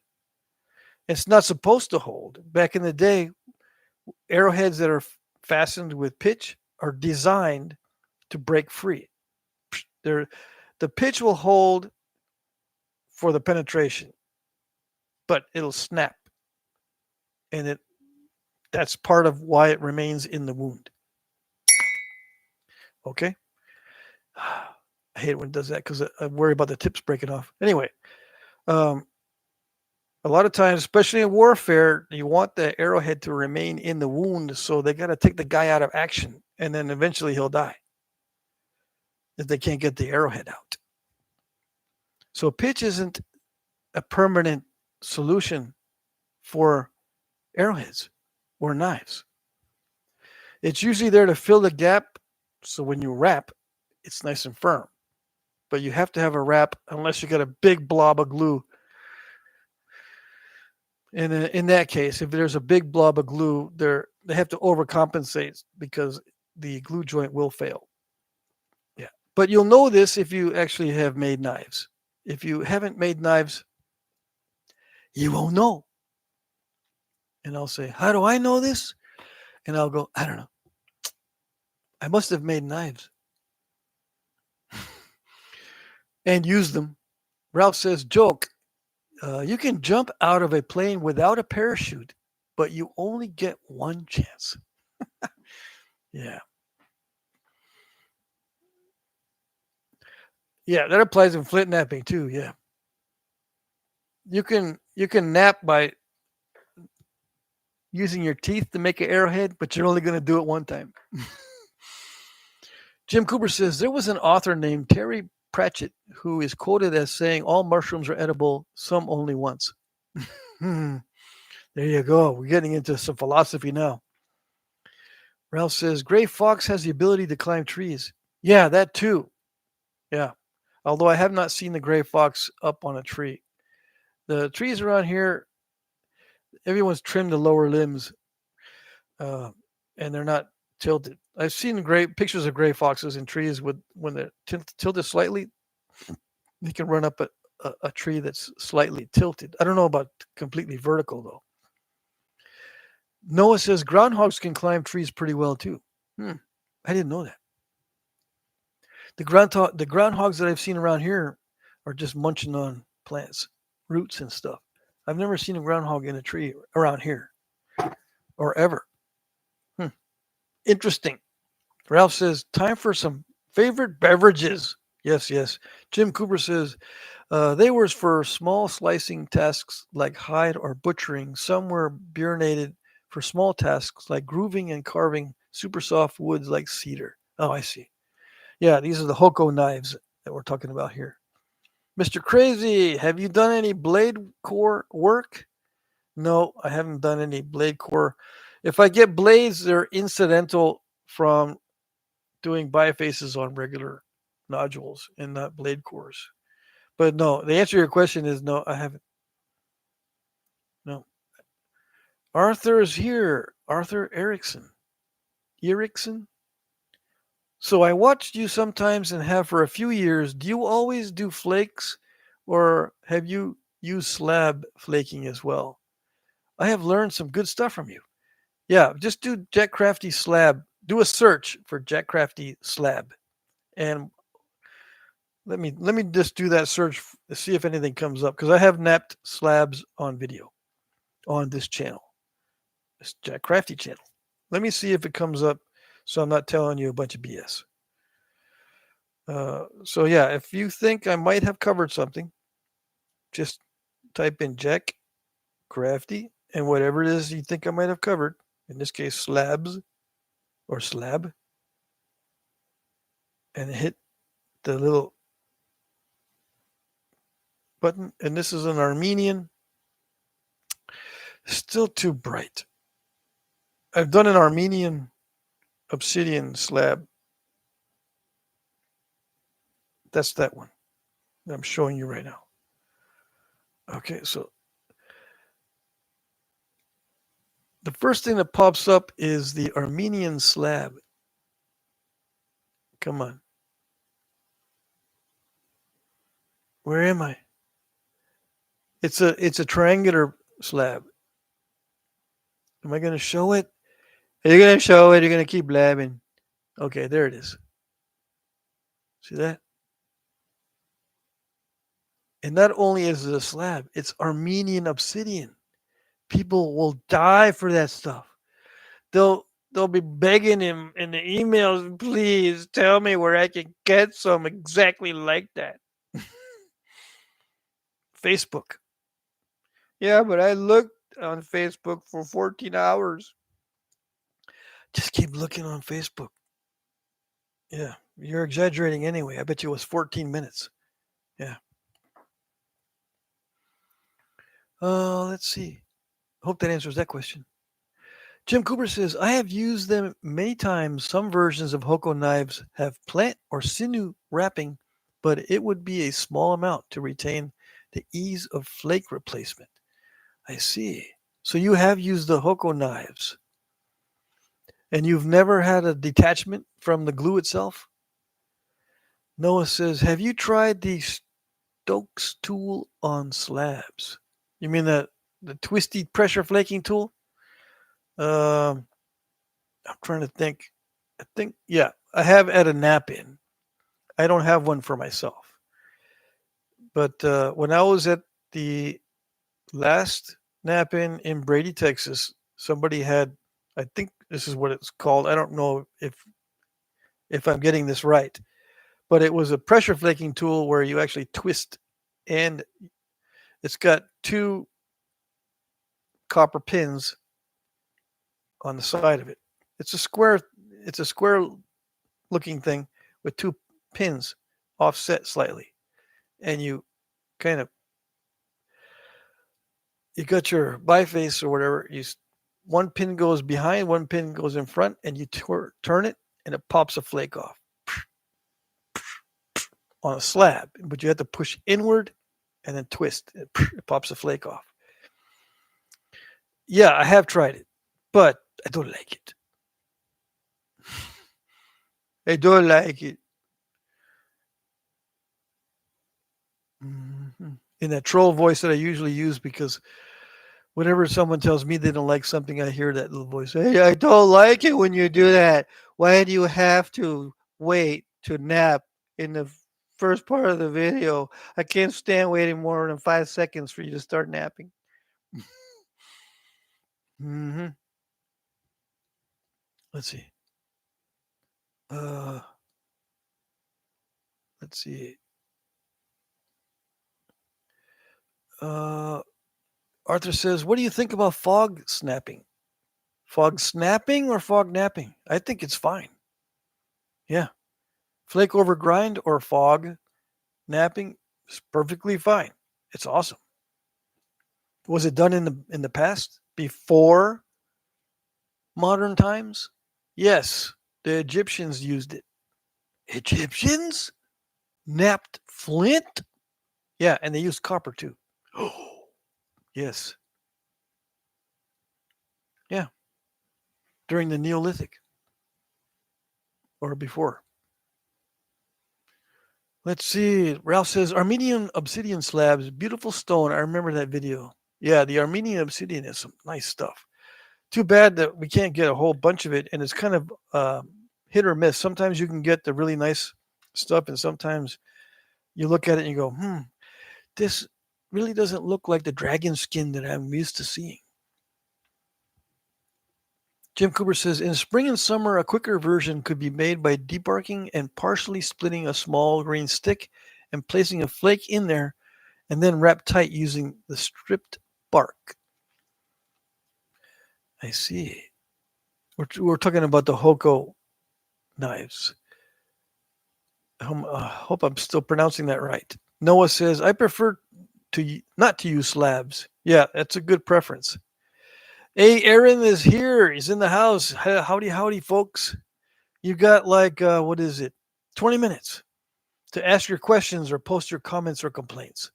It's not supposed to hold. Back in the day, arrowheads that are fastened with pitch are designed to break free. The pitch will hold for the penetration, but it'll snap. And that's part of why it remains in the wound. Okay? I hate it when it does that because I worry about the tips breaking off. Anyway, a lot of times, especially in warfare, you want the arrowhead to remain in the wound, so they got to take the guy out of action, and then eventually he'll die if they can't get the arrowhead out. So pitch isn't a permanent solution for arrowheads or knives. It's usually there to fill the gap, so when you wrap, it's nice and firm. But you have to have a wrap unless you got a big blob of glue. And in that case, if there's a big blob of glue, they have to overcompensate because the glue joint will fail. Yeah. But you'll know this if you actually have made knives. If you haven't made knives, you won't know. And I'll say, how do I know this? And I'll go, I don't know. I must have made knives. and use them. Ralph says, joke, you can jump out of a plane without a parachute, but you only get one chance. Yeah. Yeah, that applies in flint napping too. Yeah. You can nap by using your teeth to make an arrowhead, but you're only going to do it one time. Jim Cooper says there was an author named Terry Pratchett who is quoted as saying all mushrooms are edible, some only once. Hmm. There you go. We're getting into some philosophy now. Ralph says gray fox has the ability to climb trees. Yeah, that too. Yeah. Although I have not seen the gray fox up on a tree. The trees around here, everyone's trimmed the lower limbs, uh, and they're not tilted. I've seen great pictures of gray foxes in trees with when they're tilted slightly. They can run up a tree that's slightly tilted. I don't know about completely vertical though. Noah says groundhogs can climb trees pretty well too. Hmm. I didn't know that. The groundhogs that I've seen around here are just munching on plants, roots and stuff. I've never seen a groundhog in a tree around here or ever. Hmm. Interesting. Ralph says time for some favorite beverages. Yes, yes. Jim Cooper says they were for small slicing tasks like hide or butchering. Some were burinated for small tasks like grooving and carving super soft woods like cedar. Oh, I see. Yeah, these are the Hoko knives that we're talking about here. Mr. Crazy, have you done any blade core work? No, I haven't done any blade core. If I get blades, they're incidental from doing bifaces on regular nodules and not blade cores. But no, the answer to your question is no, I haven't. No. Arthur is here. Arthur Erickson. Erickson? So I watched you sometimes and have for a few years. Do you always do flakes or have you used slab flaking as well? I have learned some good stuff from you. Yeah, just do Jack Crafty slab. Do a search for Jack Crafty slab. And let me just do that search to see if anything comes up because I have napped slabs on video on this channel. This Jack Crafty channel. Let me see if it comes up so I'm not telling you a bunch of BS. So yeah, if you think I might have covered something, just type in Jack Crafty and whatever it is you think I might have covered. In this case, slabs or slab, and hit the little button. And this is an Armenian. Still too bright. I've done an Armenian obsidian slab. That's that one that I'm showing you right now. Okay, so the first thing that pops up is the Armenian slab. Come on. Where am I? It's a triangular slab. Am I gonna show it? Are you gonna show it? You're gonna keep blabbing. Okay, there it is. See that? And not only is it a slab, it's Armenian obsidian. People will die for that stuff. They'll be begging him in the emails, please tell me where I can get some exactly like that. Facebook. Yeah, but I looked on Facebook for 14 hours. Just keep looking on Facebook. Yeah, you're exaggerating anyway. I bet you it was 14 minutes. Yeah. Let's see. Hope that answers that question. Jim Cooper says, I have used them many times. Some versions of Hoko knives have plant or sinew wrapping, but it would be a small amount to retain the ease of flake replacement. I see. So you have used the Hoko knives and you've never had a detachment from the glue itself? Noah says, have you tried the Stokes tool on slabs? You mean the twisty pressure flaking tool? Um, I'm trying to think. I think, yeah, I have at a nap in. I don't have one for myself. But when I was at the last nap-in Brady, Texas, somebody had, I think this is what it's called. I don't know if I'm getting this right, but it was a pressure flaking tool where you actually twist, and it's got two copper pins on the side of it. It's a square. It's a square looking thing with two pins offset slightly, and you kind of you got your biface or whatever. One pin goes behind, one pin goes in front, and you turn it, and it pops a flake off on a slab. But you have to push inward and then twist. It pops a flake off. Yeah, I have tried it, but I don't like it. I don't like it. In that troll voice that I usually use, because whenever someone tells me they don't like something, I hear that little voice. Hey, I don't like it when you do that. Why do you have to wait to nap in the first part of the video? I can't stand waiting more than 5 seconds for you to start napping. Mm-hmm. Let's see. Uh, let's see. Arthur says, "What do you think about fog snapping? Fog snapping or fog napping? I think it's fine. Yeah, flake over grind or fog napping is perfectly fine. It's awesome. Was it done in the past before modern times? Yes, the Egyptians used it. Egyptians napped flint? Yeah, and they used copper too. Oh, yes. Yeah, during the Neolithic or before. Let's see. Ralph says Armenian obsidian slabs, beautiful stone. I remember that video. Yeah, the Armenian obsidian is some nice stuff. Too bad that we can't get a whole bunch of it, and it's kind of hit or miss. Sometimes you can get the really nice stuff, and sometimes you look at it and you go, this really doesn't look like the dragon skin that I'm used to seeing. Jim Cooper says, in spring and summer, a quicker version could be made by debarking and partially splitting a small green stick and placing a flake in there and then wrap tight using the stripped bark. I see. We're talking about the Hoko knives. I hope I'm still pronouncing that right. Noah says, I prefer to not to use slabs. Yeah, that's a good preference. Hey, Aaron is here. He's in the house. Howdy, howdy, folks. You got like, what is it? 20 minutes to ask your questions or post your comments or complaints.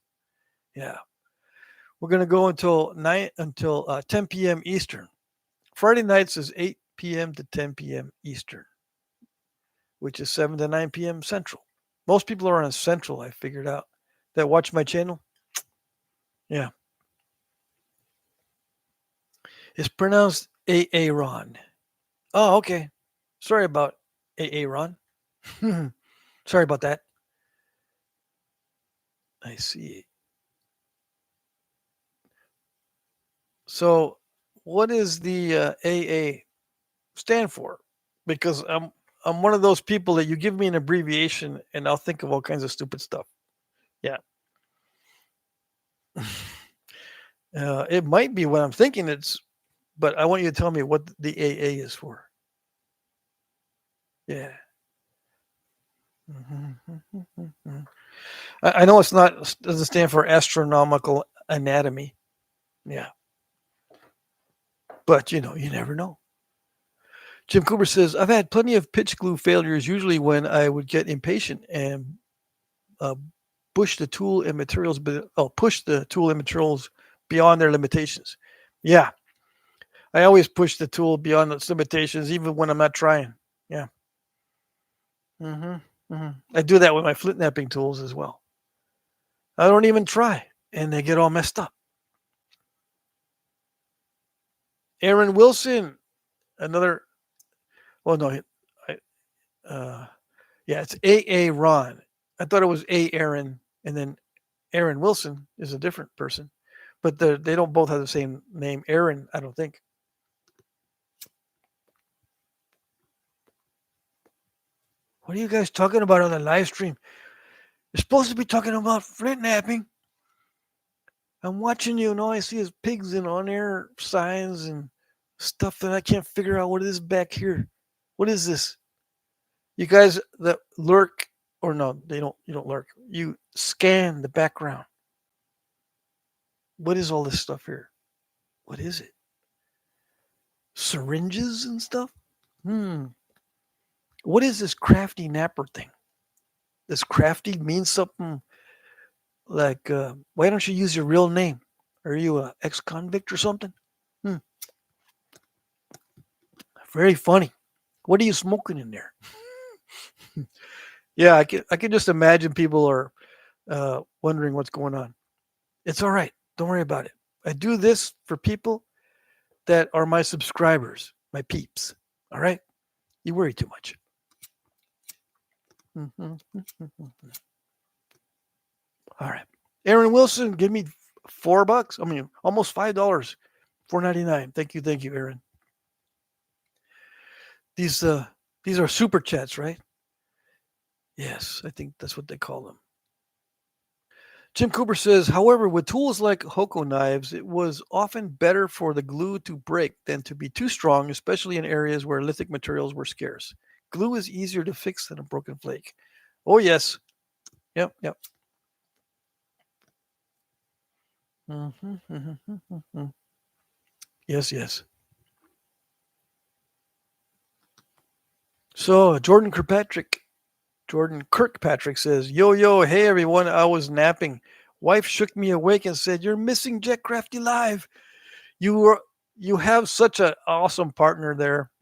Yeah. We're going to go until 10 p.m. Eastern. Friday nights is 8 p.m. to 10 p.m. Eastern, which is 7 to 9 p.m. Central. Most people are on Central, I figured out, that watch my channel. Yeah. It's pronounced Aaron. Oh, okay. Sorry about Aaron. Sorry about that. I see. So, what does the AA stand for? Because I'm one of those people that you give me an abbreviation and I'll think of all kinds of stupid stuff. Yeah. It might be what I'm thinking but I want you to tell me what the AA is for. Yeah. I know it's not doesn't stand for astronomical anatomy. Yeah. But you never know. Jim Cooper says, I've had plenty of pitch glue failures, usually when I would get impatient and uh, push the tool and materials beyond their limitations. Yeah, I always push the tool beyond its limitations, even when I'm not trying. Yeah. I do that with my flint napping tools as well. I don't even try, and they get all messed up. Aaron Wilson, another. Well, no, yeah, it's A. Ron. I thought it was A. Aaron, and then Aaron Wilson is a different person, but they don't both have the same name. Aaron, I don't think. What are you guys talking about on the live stream? You're supposed to be talking about flint napping. I'm watching you, and all I see is pigs and on-air signs and stuff that I can't figure out what it is back here. What is this? You guys that lurk, or no, they don't. You don't lurk. You scan the background. What is all this stuff here? What is it? Syringes and stuff? What is this crafty napper thing? Does crafty mean something like, why don't you use your real name? Are you a ex-convict or something? Hmm. Very funny. What are you smoking in there? Yeah, I can just imagine people are wondering what's going on. It's all right. Don't worry about it. I do this for people that are my subscribers, my peeps. All right? You worry too much. All right. Aaron Wilson, give me $4. I mean, almost $5. $4.99. Thank you, Aaron. These are super chats, right? Yes, I think that's what they call them. Jim Cooper says, however, with tools like Hoko knives, it was often better for the glue to break than to be too strong, especially in areas where lithic materials were scarce. Glue is easier to fix than a broken flake. Oh, yes. Yep. Yes. So, Jordan Kirkpatrick says, yo, hey everyone, I was napping. Wife shook me awake and said, you're missing Jet Crafty Live. You have such an awesome partner there.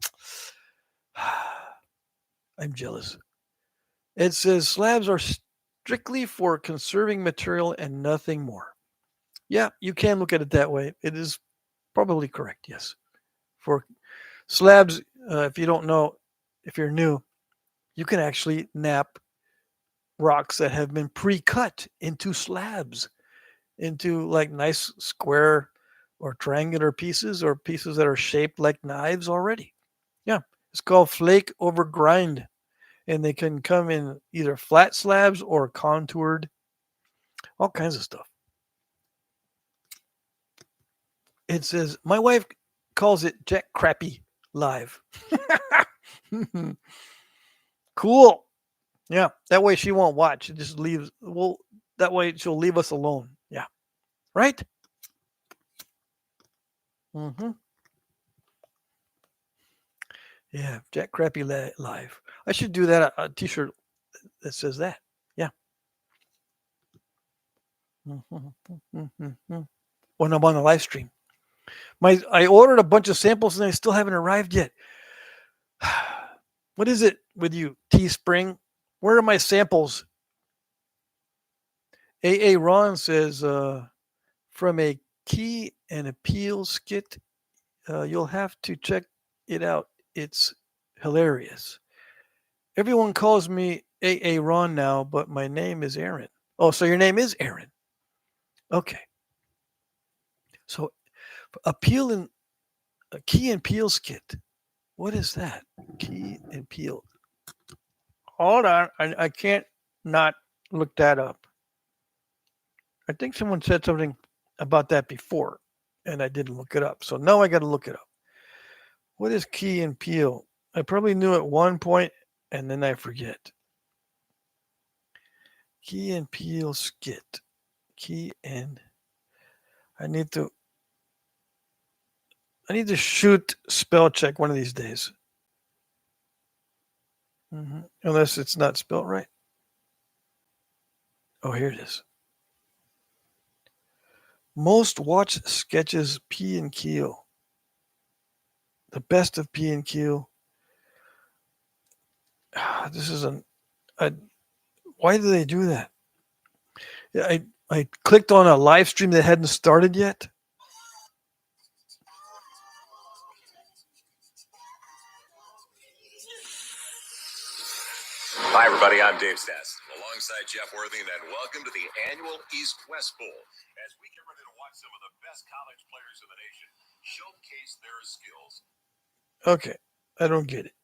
I'm jealous. It says slabs are strictly for conserving material and nothing more. Yeah, you can look at it that way. It is probably correct, yes. For slabs, if you don't know, if you're new, you can actually nap rocks that have been pre-cut into slabs, into like nice square or triangular pieces or pieces that are shaped like knives already. Yeah, it's called flake over grind, and they can come in either flat slabs or contoured, all kinds of stuff. It says my wife calls it Jet Crappy Live. Cool. Yeah, that way she won't watch. It just leaves. Well, that way she'll leave us alone. Yeah, right. Mm-hmm. Yeah, Jack Crappy Live. I should do that. A T-shirt that says that. Yeah. When I'm on the live stream, I ordered a bunch of samples and they still haven't arrived yet. What is it with you, Teespring? Where are my samples? AA Ron says from a Key and Appeal skit, you'll have to check it out. It's hilarious. Everyone calls me AA Ron now, but my name is Aaron. Oh, so your name is Aaron. Okay. So appeal and Key and Peel skit. What is that? Key and Peel. Hold on. I can't not look that up. I think someone said something about that before and I didn't look it up. So now I got to look it up. What is Key and Peel? I probably knew at one point and then I forget. Key and Peel skit. Key and I need to shoot spell check one of these days. Unless it's not spelled right. Oh, here it is. Most watched sketches P and Keel. The best of P and Keel. This is why do they do that? I clicked on a live stream that hadn't started yet. Hi, everybody. I'm Dave Stats, alongside Jeff Worthing, and welcome to the annual East-West Bowl, as we get ready to watch some of the best college players in the nation showcase their skills. Okay, I don't get it.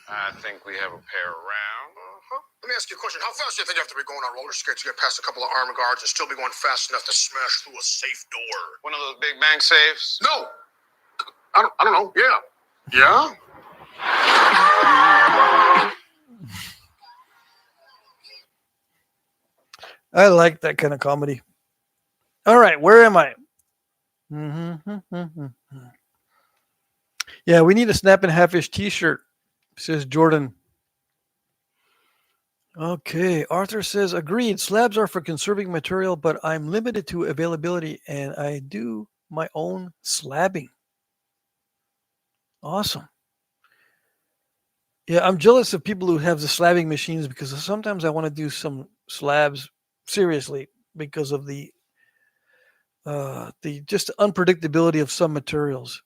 I think we have a pair around. Let me ask you a question. How fast do you think you have to be going on roller skates to get past a couple of armed guards and still be going fast enough to smash through a safe door? One of those big bank safes? No. I don't know. Yeah. Yeah? I like that kind of comedy. All right, where am I? Yeah, we need a Snap and Half-ish t-shirt, says Jordan. Okay, Arthur says, agreed. Slabs are for conserving material, but I'm limited to availability, and I do my own slabbing. Awesome. Yeah, I'm jealous of people who have the slabbing machines because sometimes I want to do some slabs seriously because of the just unpredictability of some materials.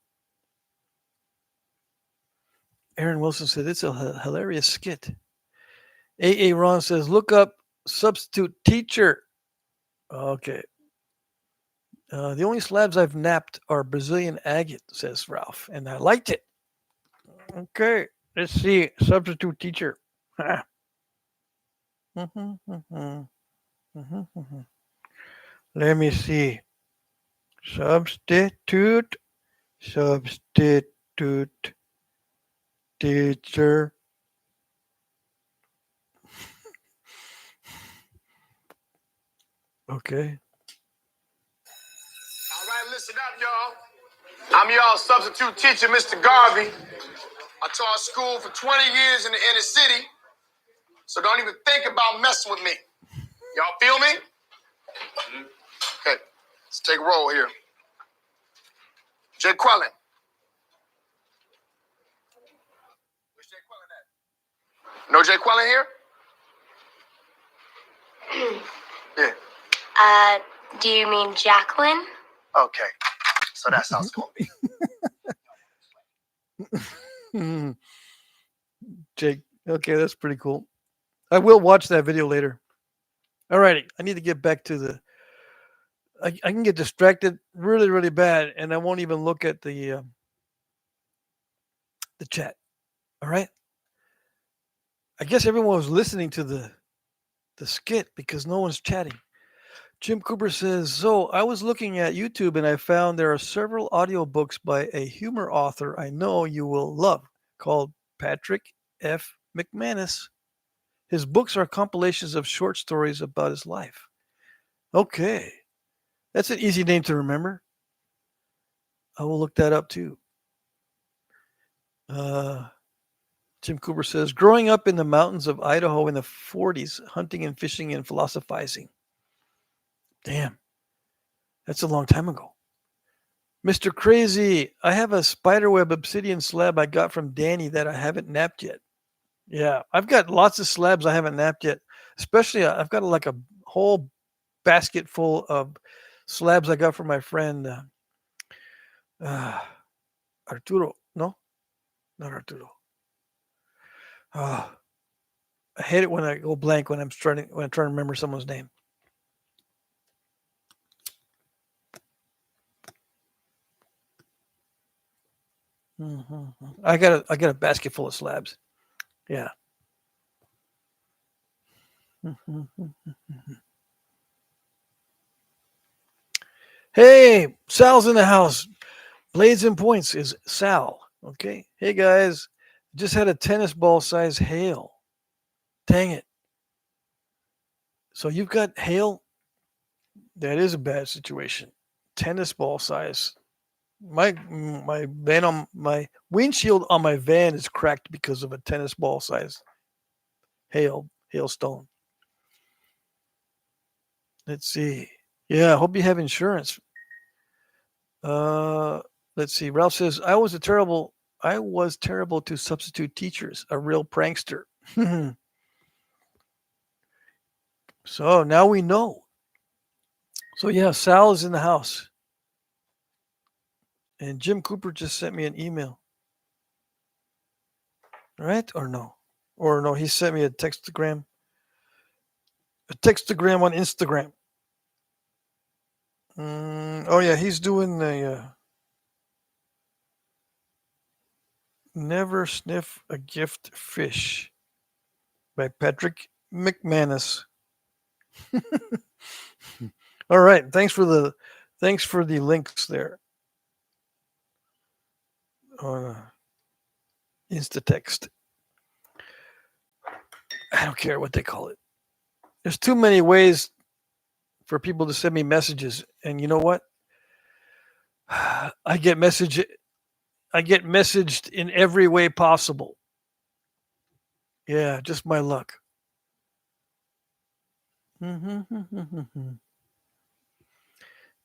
Aaron Wilson said it's a hilarious skit. A. Ron says, look up substitute teacher. Okay. The only slabs I've napped are Brazilian agate, says Ralph, and I liked it. Okay, let's see. Substitute teacher. Let me see. Substitute teacher. Okay. All right, listen up, y'all. I'm y'all substitute teacher, Mr. Garvey. I taught school for 20 years in the inner city, so don't even think about messing with me. Y'all feel me? Okay, let's take a roll here. Jay Quellen. Where's Jay Quellen at? No Jay Quellen here? Yeah. Do you mean Jacqueline? Okay, so that's how it's gonna be. Jake, okay, that's pretty cool. I will watch that video later. All righty, I need to get back to the. I can get distracted really, really bad, and I won't even look at the chat. All right. I guess everyone was listening to the skit because no one's chatting. Jim Cooper says, so I was looking at YouTube and I found there are several audiobooks by a humor author I know you will love called Patrick F. McManus. His books are compilations of short stories about his life. Okay. That's an easy name to remember. I will look that up too. Jim Cooper says, growing up in the mountains of Idaho in the 40s, hunting and fishing and philosophizing. Damn. That's a long time ago. Mr. Crazy, I have a spiderweb obsidian slab I got from Danny that I haven't napped yet. Yeah, I've got lots of slabs I haven't napped yet. Especially, I've got like a whole basket full of slabs I got from my friend Arturo. No, not Arturo. I hate it when I go blank when I'm trying to remember someone's name. I got a basket full of slabs. Yeah. Hey, Sal's in the house. Blades and Points is Sal. Okay. Hey guys, just had a tennis ball size hail. Dang it. So you've got hail. That is a bad situation. Tennis ball size. My van on my windshield on my van is cracked because of a tennis ball size hailstone. Let's see. Yeah, I hope you have insurance. Let's see. Ralph says, I was terrible to substitute teachers, a real prankster. So now we know. So yeah, Sal is in the house. And Jim Cooper just sent me an email. right? Or no? Or no, he sent me a textogram. A textogram on Instagram. Oh yeah, he's doing the Never Sniff a Gift Fish by Patrick McManus. All right, thanks for the links there on Instatext. I don't care what they call it. There's too many ways for people to send me messages, and you know what? I get messaged in every way possible. Yeah, just my luck.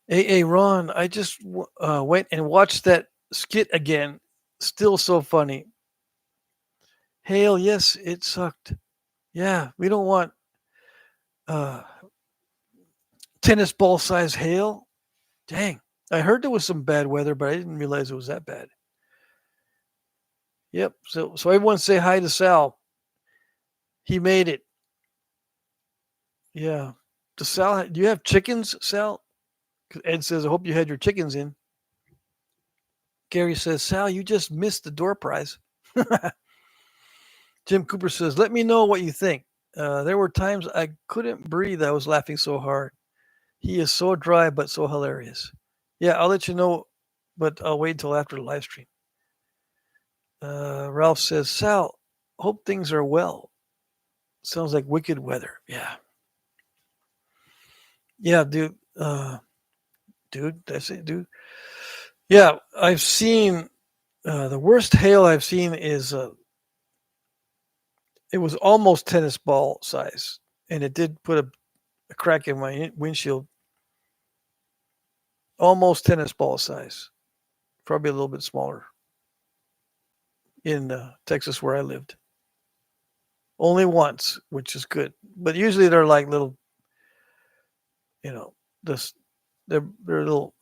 Hey, Ron, I just went and watched that skit again. Still so funny. Hail, yes, it sucked. Yeah, we don't want uh, tennis ball size hail. Dang. I heard there was some bad weather, but I didn't realize it was that bad. Yep. So everyone say hi to Sal. He made it. Yeah. Does Sal, do you have chickens, Sal? 'Cause Ed says, I hope you had your chickens in. Gary says, Sal, you just missed the door prize. Jim Cooper says, let me know what you think. There were times I couldn't breathe. I was laughing so hard. He is so dry, but so hilarious. Yeah, I'll let you know, but I'll wait until after the live stream. Ralph says, Sal, hope things are well. Sounds like wicked weather. Yeah. Yeah, dude. Dude, that's it, dude. Yeah, I've seen the worst hail I've seen is it was almost tennis ball size, and it did put a crack in my windshield. Almost tennis ball size, probably a little bit smaller in Texas where I lived. Only once, which is good, but usually they're like little, you know, this they're little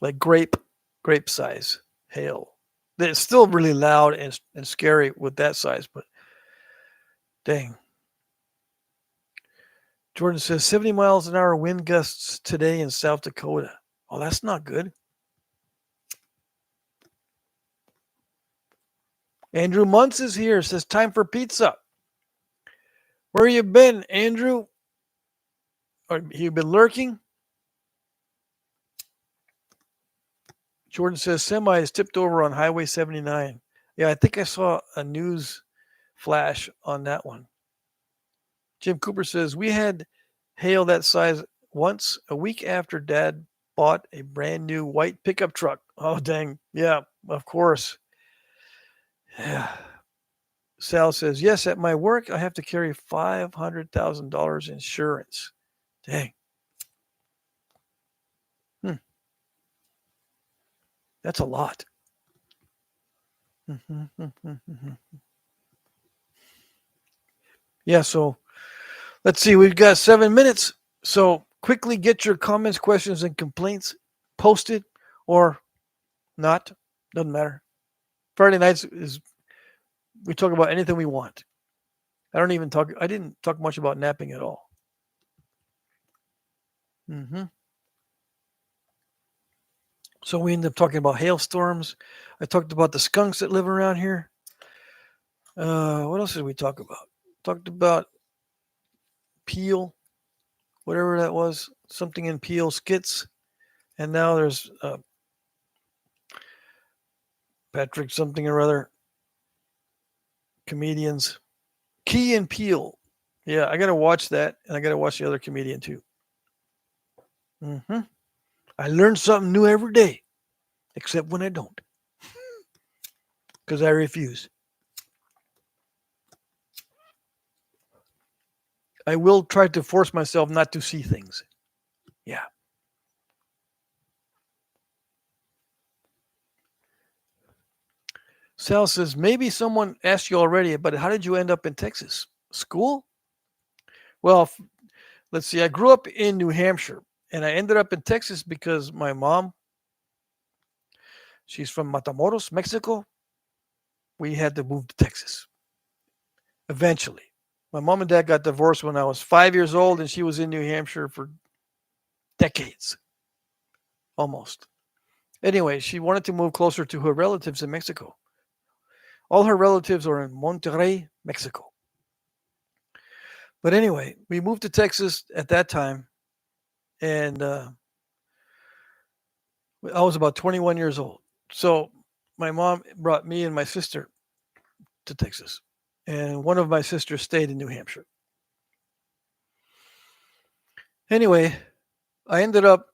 like grape size hail. It's still really loud and scary with that size, but dang. Jordan says 70 miles an hour wind gusts today in South Dakota. Oh, that's not good. Andrew Muntz is here. Says time for pizza. Where you been, Andrew? Or you been lurking? Jordan says semis tipped over on Highway 79. Yeah, I think I saw a news flash on that one. Jim Cooper says we had hail that size once a week after Dad bought a brand new white pickup truck. Oh, dang. Yeah, of course. Yeah. Sal says, yes, at my work, I have to carry $500,000 insurance. Dang. That's a lot. Yeah, so let's see. We've got 7 minutes. So quickly get your comments, questions, and complaints posted or not. Doesn't matter. Friday nights is we talk about anything we want. I didn't talk much about napping at all. So we ended up talking about hailstorms. I talked about the skunks that live around here. What else did we talk about? Talked about Peel, whatever that was, something in Peel skits. And now there's Patrick something or other, comedians. Key and Peel. Yeah, I got to watch that, and I got to watch the other comedian too. I learn something new every day, except when I don't, because I refuse. I will try to force myself not to see things. Yeah. Sal says, maybe someone asked you already, but how did you end up in Texas? School? Well, let's see. I grew up in New Hampshire, and I ended up in Texas because my mom, she's from Matamoros, Mexico, we had to move to Texas. Eventually. My mom and dad got divorced when I was 5 years old, and she was in New Hampshire for decades. Almost. Anyway, she wanted to move closer to her relatives in Mexico. All her relatives are in Monterrey, Mexico. But anyway, we moved to Texas at that time, and I was about 21 years old. So my mom brought me and my sister to Texas, and one of my sisters stayed in New Hampshire. Anyway, I ended up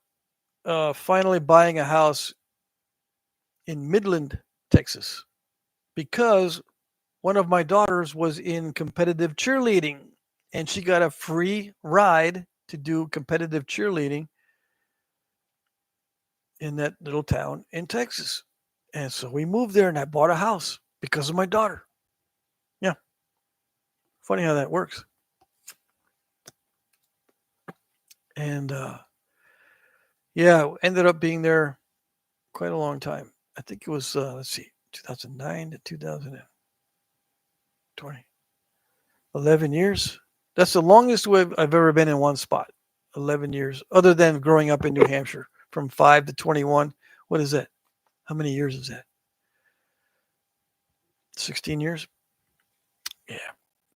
finally buying a house in Midland, Texas, because one of my daughters was in competitive cheerleading, and she got a free ride to do competitive cheerleading in that little town in Texas. And so we moved there, and I bought a house because of my daughter. Yeah. Funny how that works. And yeah, ended up being there quite a long time. I think it was, let's see, 2009 to 2020. 11 years. That's the longest I've ever been in one spot. 11 years, other than growing up in New Hampshire from 5 to 21. What is that? How many years is that? 16 years? Yeah,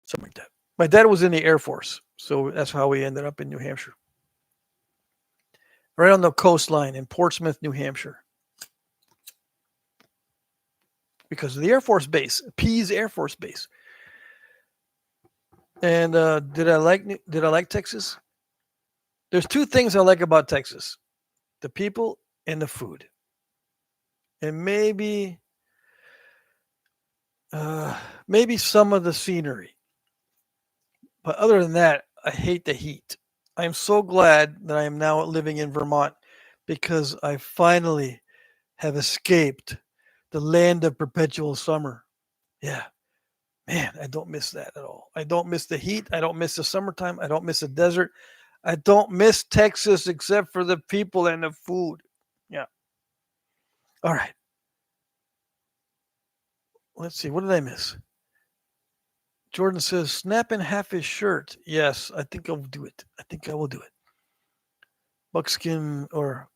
something like that. My dad was in the Air Force, so that's how we ended up in New Hampshire. Right on the coastline in Portsmouth, New Hampshire. Because of the Air Force Base, Pease Air Force Base. And did I like Texas? There's two things I like about Texas: the people and the food, and maybe some of the scenery. But other than that, I hate the heat. I'm so glad that I am now living in Vermont because I finally have escaped the land of perpetual summer. Yeah, man, I don't miss that at all. I don't miss the heat. I don't miss the summertime. I don't miss the desert. I don't miss Texas except for the people and the food. Yeah. All right. Let's see. What did I miss? Jordan says, snap in half his shirt. Yes, I think I'll do it. I think I will do it. Buckskin or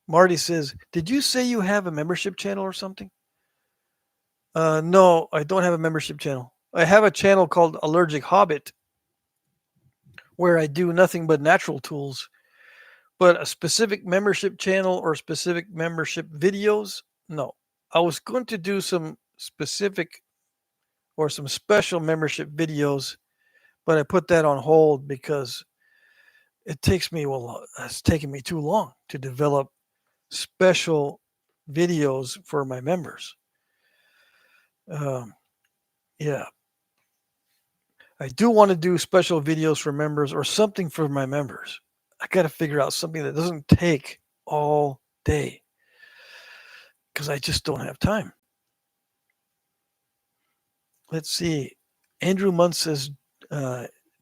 Marty says, did you say you have a membership channel or something? No, I don't have a membership channel. I have a channel called Allergic Hobbit where I do nothing but natural tools. But a specific membership channel or specific membership videos, no. I was going to do some specific or some special membership videos, but I put that on hold because it's taken me too long to develop special videos for my members. Yeah. I do want to do special videos for members or something for my members. I got to figure out something that doesn't take all day because I just don't have time. Let's see. Andrew Munn says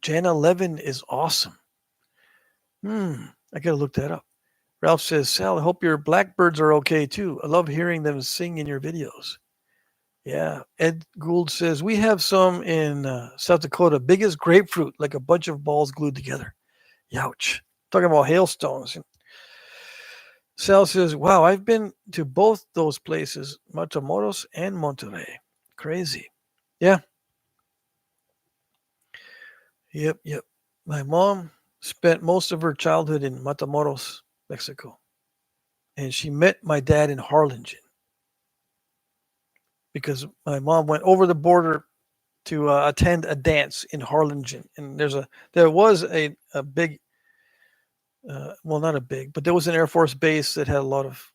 Jana Levin is awesome. I got to look that up. Ralph says, Sal, I hope your blackbirds are okay too. I love hearing them sing in your videos. Yeah. Ed Gould says, we have some in South Dakota, big as grapefruit, like a bunch of balls glued together. Youch. Talking about hailstones. Sal says, wow, I've been to both those places, Matamoros and Monterrey. Crazy. Yeah. Yep. My mom spent most of her childhood in Matamoros, Mexico. And she met my dad in Harlingen because my mom went over the border to attend a dance in Harlingen. And there was a big, well, not a big, but there was an Air Force base that had a lot of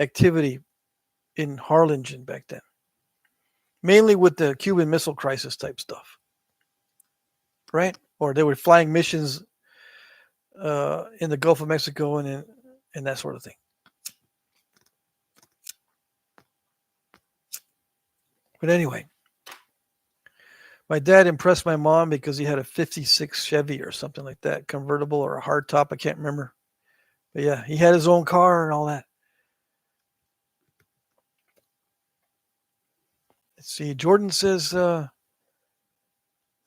activity in Harlingen back then, mainly with the Cuban Missile Crisis type stuff, right? Or they were flying missions in the Gulf of Mexico and that sort of thing. But anyway, my dad impressed my mom because he had a 56 Chevy or something like that, convertible or a hardtop. I can't remember. But yeah, he had his own car and all that. Let's see. Jordan says, let's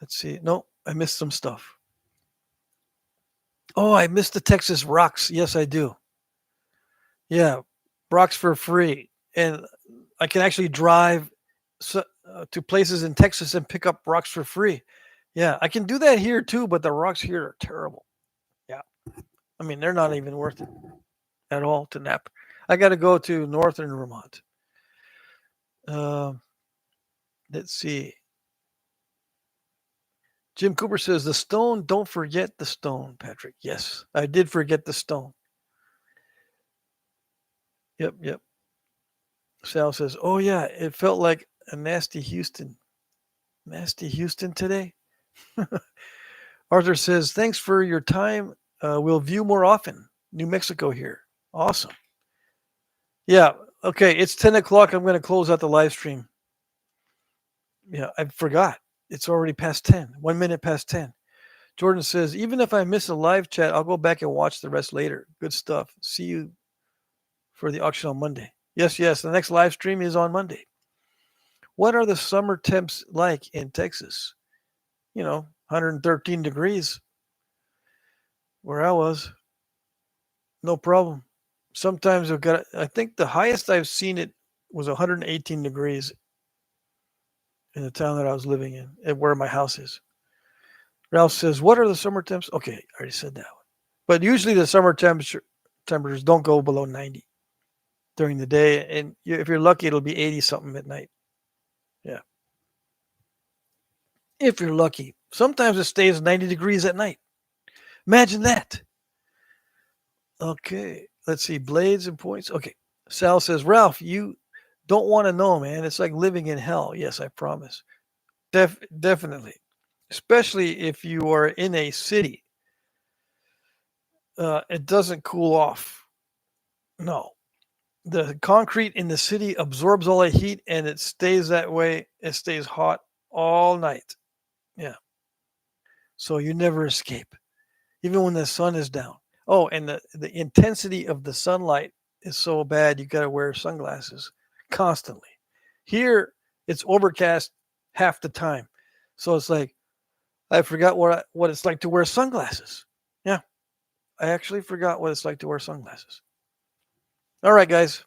see. No, I missed some stuff. Oh, I missed the Texas rocks. Yes, I do. Yeah, rocks for free. And I can actually drive to places in Texas and pick up rocks for free. Yeah, I can do that here too, but the rocks here are terrible. Yeah. I mean, they're not even worth it at all to nap. I got to go to northern Vermont. Um, let's see. Jim Cooper says, the stone, don't forget the stone, Patrick. Yes, I did forget the stone. Yep, yep. Sal says, oh, yeah, it felt like a nasty Houston. Nasty Houston today? Arthur says, thanks for your time. We'll view more often. New Mexico here. Awesome. Yeah, okay, it's 10 o'clock. I'm going to close out the live stream. Yeah, I forgot. It's already past 10, 1 minute past 10. Jordan says, even if I miss a live chat, I'll go back and watch the rest later. Good stuff. See you for the auction on Monday. Yes, yes. The next live stream is on Monday. What are the summer temps like in Texas? 113 degrees where I was. No problem. Sometimes I think the highest I've seen it was 118 degrees in the town that I was living in, and where my house is. Ralph says, what are the summer temps? Okay, I already said that one. But usually the summer temperatures don't go below 90 during the day. And if you're lucky, it'll be 80 something at night. Yeah. If you're lucky. Sometimes it stays 90 degrees at night. Imagine that. Okay. Let's see. Blades and points. Okay. Sal says, Ralph, you don't want to know, man. It's like living in hell. Yes, I promise. Definitely. Especially if you are in a city. It doesn't cool off. No. The concrete in the city absorbs all the heat and it stays that way. It stays hot all night. Yeah. So you never escape, even when the sun is down. Oh, and the intensity of the sunlight is so bad you got to wear sunglasses constantly. Here, it's overcast half the time. So it's like, I forgot what it's like to wear sunglasses. Yeah. I actually forgot what it's like to wear sunglasses. All right, guys.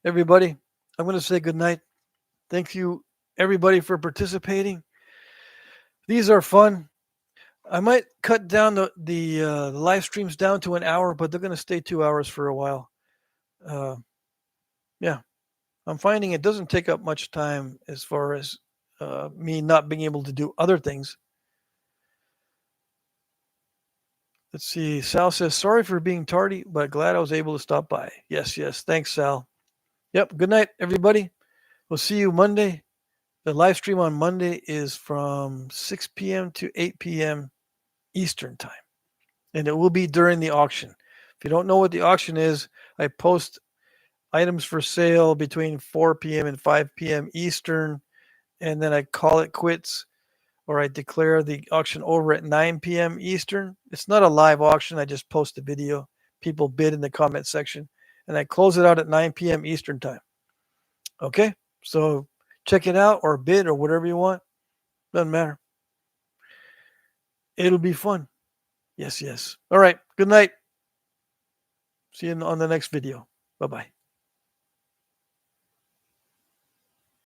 Everybody, I'm going to say good night. Thank you, everybody, for participating. These are fun. I might cut down the live streams down to an hour, but they're going to stay 2 hours for a while. Yeah, I'm finding it doesn't take up much time as far as me not being able to do other things. Let's see. Sal says, sorry for being tardy, but glad I was able to stop by. Yes, yes. Thanks, Sal. Yep. Good night, everybody. We'll see you Monday. The live stream on Monday is from 6 p.m. to 8 p.m. Eastern time. And it will be during the auction. If you don't know what the auction is, I post items for sale between 4 p.m. and 5 p.m. Eastern, and then I call it quits, or I declare the auction over at 9 p.m. Eastern. It's not a live auction. I just post a video. People bid in the comment section, and I close it out at 9 p.m. Eastern time. Okay? So check it out or bid or whatever you want. Doesn't matter. It'll be fun. Yes, yes. All right. Good night. See you on the next video. Bye-bye.